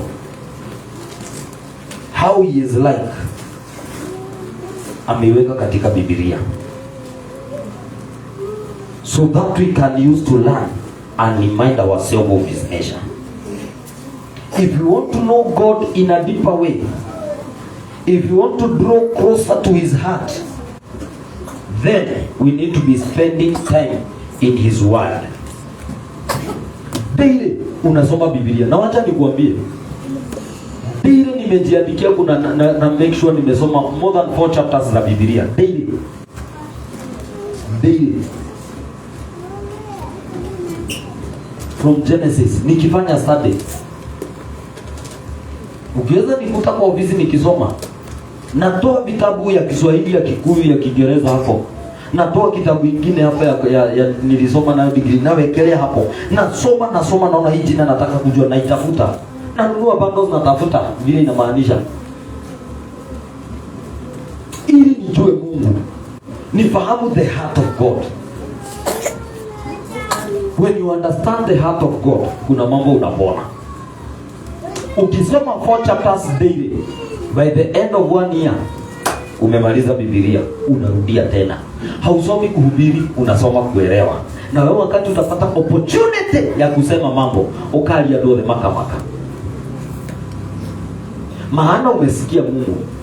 how he is like, ameweka katika Biblia. So that we can use to learn and remind ourselves of his nature. If you want to know God in a deeper way, if you want to draw closer to his heart, then we need to be spending time in his word. Daily unasoma Biblia. Na wacha nikuambie, daily nimejiandikia kuna na make sure nimesoma more than 4 chapters za Biblia daily. From Genesis nikifanya study. Ukiweza nikuta kwa ofisi nikisoma. Natoa vitabu ya Kiswahili, ya Kikuyu, ya Kiingereza hapo. Natoa kitabu kingine hapa ya nilisoma na degree nawekelea hapo. Nasoma naona hii jina nataka kujua, naitafuta. Nanunua bundles natafuta vile inamaanisha. Ili nijue Mungu. Nifahamu the heart of God. When you understand the heart of God, kuna mambo unapona. Ukisoma 4 chapters daily, by the end of 1 year, umemaliza Biblia, unarudia tena. Hausomi kuhubiri, unasoma kuelewa. Na wewe wakati utapata opportunity ya kusema mambo, ukalia dole makamaka. Maana umesikia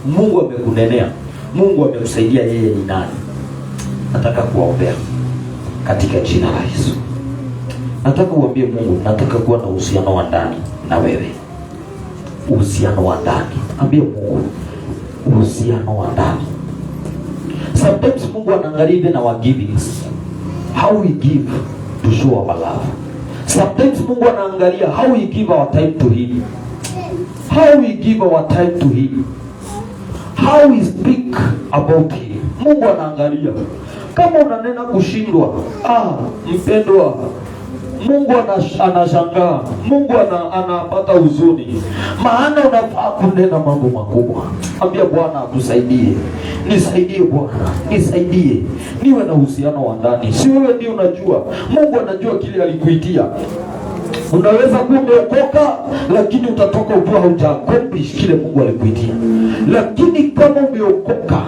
Mungu amekunenea, Mungu amekusaidia yeye ni nani. Nataka kuwaombea katika jina la Yesu. Nataka uambie Mungu, nataka kuwa na uhusiano wa ndani na wewe. Uhusiano wa ndani. Ambie Mungu, uhusiano wa ndani. Sometimes Mungu anaangalia na our givings. How we give to show our love. Sometimes Mungu anaangalia how we give our time to him. How we give our time to him. How we speak about him. Mungu anaangalia. Kama unanena kushindwa, mpendwa, Mungu anashangaa. Mungu anapata huzuni. Maana unafaa kunena mambo makubwa. Ambia Bwana akusaidie. Nisaidie Bwana, nisaidie. Niwe na uhusiano wa ndani. Si wewe ndio unajua. Mungu anajua kile alikuitia. Unaweza kuwa umeokoka lakini utatoka ukiwa hauja-accomplish kile Mungu alikuitia. Lakini kama umeokoka,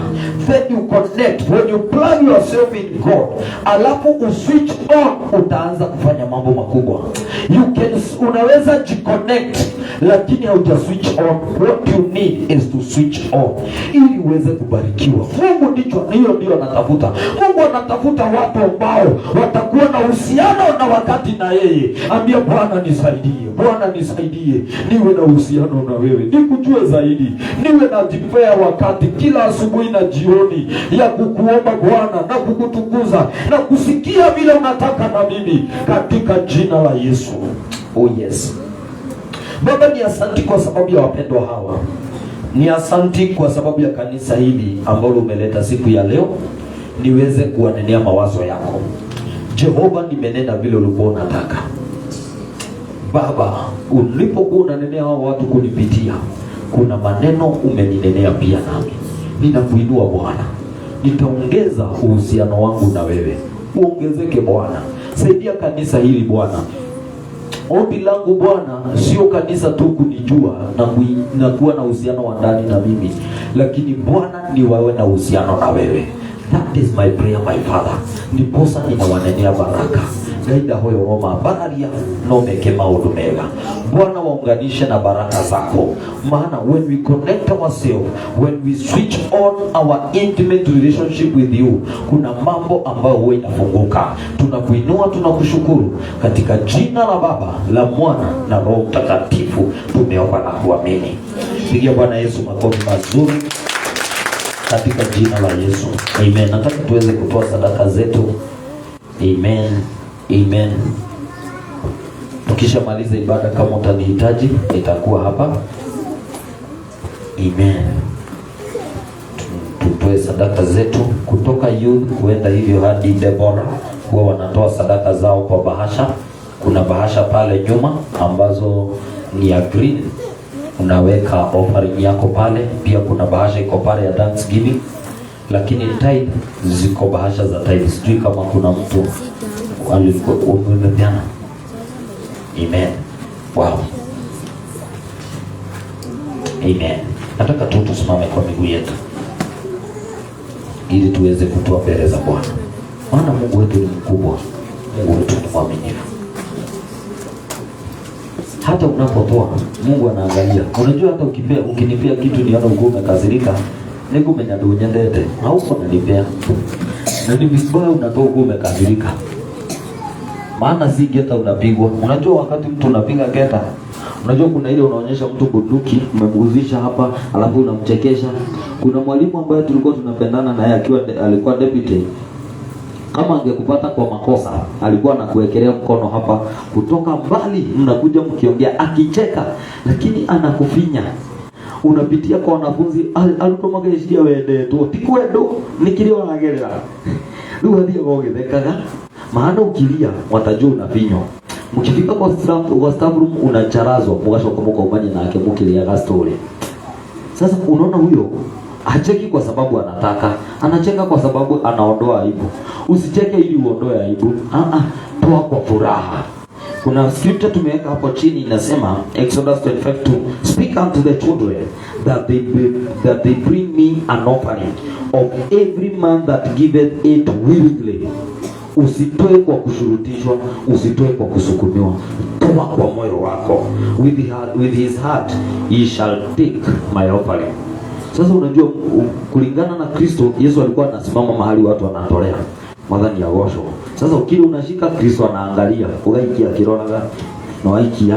then you connect, when you plug yourself in God, alafu uswitch on, utaanza kufanya mambo makubwa. Unaweza jiconnect lakini hauja switch on. What you need is to switch on ili uweze kubarikiwa. Mungu ndio anatafuta. Mungu anatafuta watu ambao watakuwa na uhusiano na wakati na yeye. Ambia Bwana nisaidie, Bwana nisaidie, niwe na uhusiano na wewe, nikujue zaidi, niwe na jipea wakati kila asubuhi na jioni ya kukuomba Bwana na kukutukuza na kusikia vile unataka na mimi, katika jina la Yesu. Oh yes. Baba, ni asanti kwa sababu ya wapendwa hawa. Ni asanti kwa sababu ya kanisa hili ambalo umeleta siku ya leo niweze kuwanenea mawazo yako. Jehova, nimenena vile ulikuwa unataka. Baba, ulipokuwa unanenea hao watu kunipitia, kuna maneno umeninenea pia nami. Ninakuinua Bwana. Nitaongeza uhusiano wangu na wewe. Uongezeke Bwana. Saidia kanisa hili Bwana. Ombi langu Bwana, sio kanisa tu kunijua na kuwa na uhusiano wa ndani na mimi, lakini Bwana ni wawe na uhusiano na wewe. That is my prayer, my Father. Ndiposa ninawanenea baraka. Gaida hoyo Roma bararia no meke maundu mega. Bwana, waunganishe na baraka zako. Maana when we connect ourselves, when we switch on our intimate relationship with you, kuna mambo ambayo huwa inafunguka. Tunakuinua, tunakushukuru katika jina la Baba, la Mwana na Roho Mtakatifu tumeomba na kuamini. Pigia Bwana Yesu makofi mazuri katika jina la Yesu. Amen. Nataka tuweze kutoa sadaka zetu. Amen. Amen. Tukishamaliza ibada, kama utanihitaji nitakuwa hapa. Amen. Tutoe sadaka zetu kutoka youth kuenda hivyo hadi Deborah. Huwa wanatoa sadaka zao kwa bahasha. Kuna bahasha pale nyuma ambazo ni ya green. Unaweka offering yako pale. Pia kuna bahasha iko pale ya Thanksgiving. Lakini tithe ziko bahasha za tithe. Sijui kama kuna mtu alikuwa umepeana. Amen. Wow. Amen. Nataka tu tusimame kwa miguu yetu ili tuweze kutoa mbele za Bwana. Maana Mungu wetu ni mkubwa. Mungu wetu ni mwaminifu. Hata unapotoa, Mungu anaangalia. Unajua hata ukinipea kitu niona uko umekasirika, niko menyadunye ndete, hauko unanipea. Na ni vibaya unatoa uko umekasirika. Maana si geta unapigwa. Unajua wakati mtu unapiga geta, unajua kuna ile unaonyesha mtu bunduki, umemguzisha hapa, alafu unamchekesha. Kuna mwalimu ambaye tulikuwa tunapendana naye alikuwa deputy. Kama angekupata kwa makosa, alikuwa anakuwekelea mkono hapa, kutoka mbali mnakuja mkiongea akicheka, lakini anakufinya. Unapitia kwa wanafunzi, alitomageishia wende tu, tikwedo nikilio wanagerera. Ndio ndio wogethekaga. Maana ukilia watajua unafinywa. Mkifika kwa staff room unacharazwa, mgashoka mkombani na yake mkilia story. Sasa unaona huyo hacheki kwa sababu anataka, anacheka kwa sababu anaondoa aibu. Usicheke ili uondoe aibu. Toa kwa furaha. Kuna scripture tumeweka hapo chini inasema Exodus 25:2, speak unto the children that they bring me an offering of every man that giveth it willingly. Usitoe kwa kushurutishwa, usitoe kwa kusukumiwa. Toa kwa moyo wako. With his heart he shall take my offering. Sasa unajua kulingana na Kristo, Yesu alikuwa anasimama mahali watu wanatolea madhani ya gosho. Sasa ukile unashika, Kristo anaangalia, ugaikia kironaga na waikia.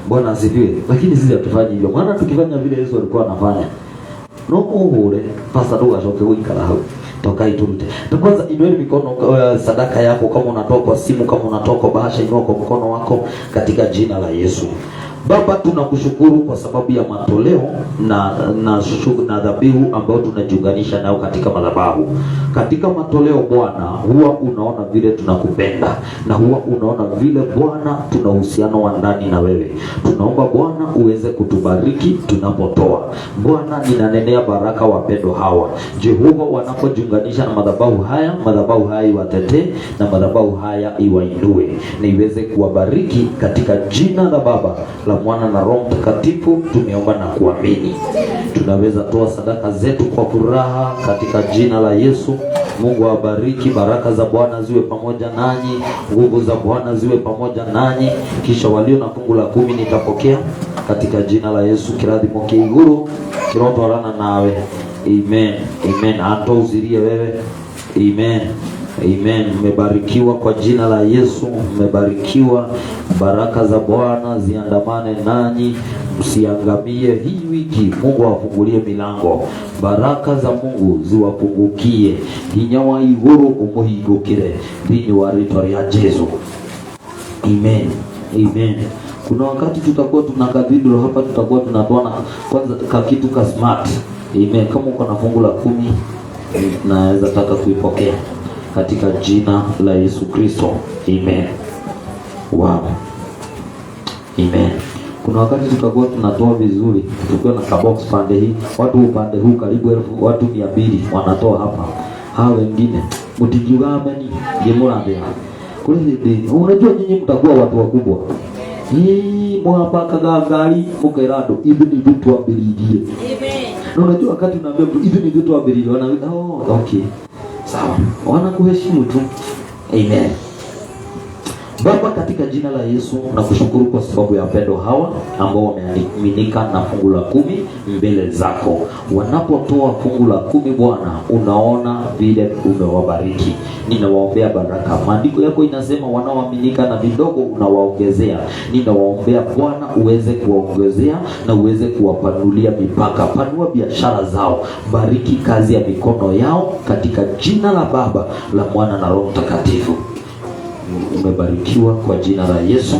Bwana asifiwe. Lakini sisi hatufanye hivyo. Maana tukifanya vile Yesu alikuwa anafanya, no uhure pasa doga shoke uikala hau. tokai turute. Kwanza inueni mikono, sadaka yako kama unatoa kwa simu, kama unatoa kwa bahasha, inua kwa mkono wako katika jina la Yesu. Baba, tunakushukuru kwa sababu ya matoleo na dhabihu ambayo tunajiunganisha nayo katika madhabahu. Katika matoleo Bwana, huwa unaona vile tunakupenda na huwa unaona vile Bwana tuna uhusiano wa ndani na wewe. Tunaomba Bwana uweze kutubariki tunapotoa. Bwana, ninanenea baraka wapendo hawa. Jehova, wanapojiunganisha na madhabahu haya iwatetee na madhabahu haya iwainue. Na iweze kuwabariki katika jina la Baba, la Mwana na Roho Mtakatifu tumeomba na kuamini. Tunaweza toa sadaka zetu kwa furaha katika jina la Yesu. Mungu awabariki, baraka za Bwana ziwe pamoja nanyi, nguvu za Bwana ziwe pamoja nanyi. Kisha walio na fungu la 10 nitapokea katika jina la Yesu. Kiradhi moke iguru kiroto rana nawe. Amen. Amen. Anto uzirie wewe. Amen. Amen. Mmebarikiwa kwa jina la Yesu. Mmebarikiwa. Baraka za Bwana ziandamane nanyi, msiangamie hii wiki. Mungu awafungulie milango. Baraka za Mungu ziwapungukie. Hinyawa iguru umuhigukire thini wa rito rya Yesu. Amen. Amen. Kuna wakati tutakuwa tuna cathedral hapa, tutakuwa tunatoa kwanza kitu ka smart. Amen. Kama uko na fungu la 10 naweza taka kuipokea katika jina la Yesu Kristo. Amen. Wow. Amen. Kuna wakati tutakuwa tunatoa vizuri, tukiwa na kabox pande hii, watu upande huu karibu watu 200 wanatoa hapa. Hao wengine mtijiuga ameni ngemurambia. Kule hivi unajua nyinyi mtakuwa watu wakubwa. Hii mwapaka gari mukerado hivi ni vitu abilidie. Amen. Na unajua wakati unaambia mtu hivi ni vitu abilidie, wanaona okay. Sawa. Wanakuheshimu tu. Amen. Baba, katika jina la Yesu nakushukuru kwa sababu ya wapendo hawa ambao wameaminika na fungu la 10 mbele zako. Wanapotoa fungu la 10 Bwana, unaona vile umewabariki. Ninawaombea baraka. Maandiko yako inasema wanaoaminika na vidogo unawaongezea. Ninawaombea Bwana uweze kuwaongezea na uweze kuwapanulia mipaka. Panua biashara zao. Bariki kazi ya mikono yao katika jina la Baba, la Mwana na Roho Mtakatifu. Umebarikiwa kwa jina la Yesu.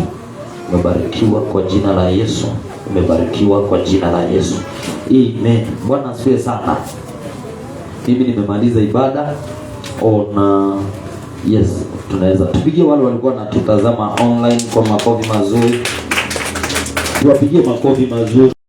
Umebarikiwa kwa jina la Yesu. Umebarikiwa kwa jina la Yesu. Amen. Bwana asifiwe sana. Mimi nimemaliza ibada. Yes, tunaweza tupigie wale walikuwa wanatutazama online kwa makofi mazuri. Tuwapigie makofi mazuri.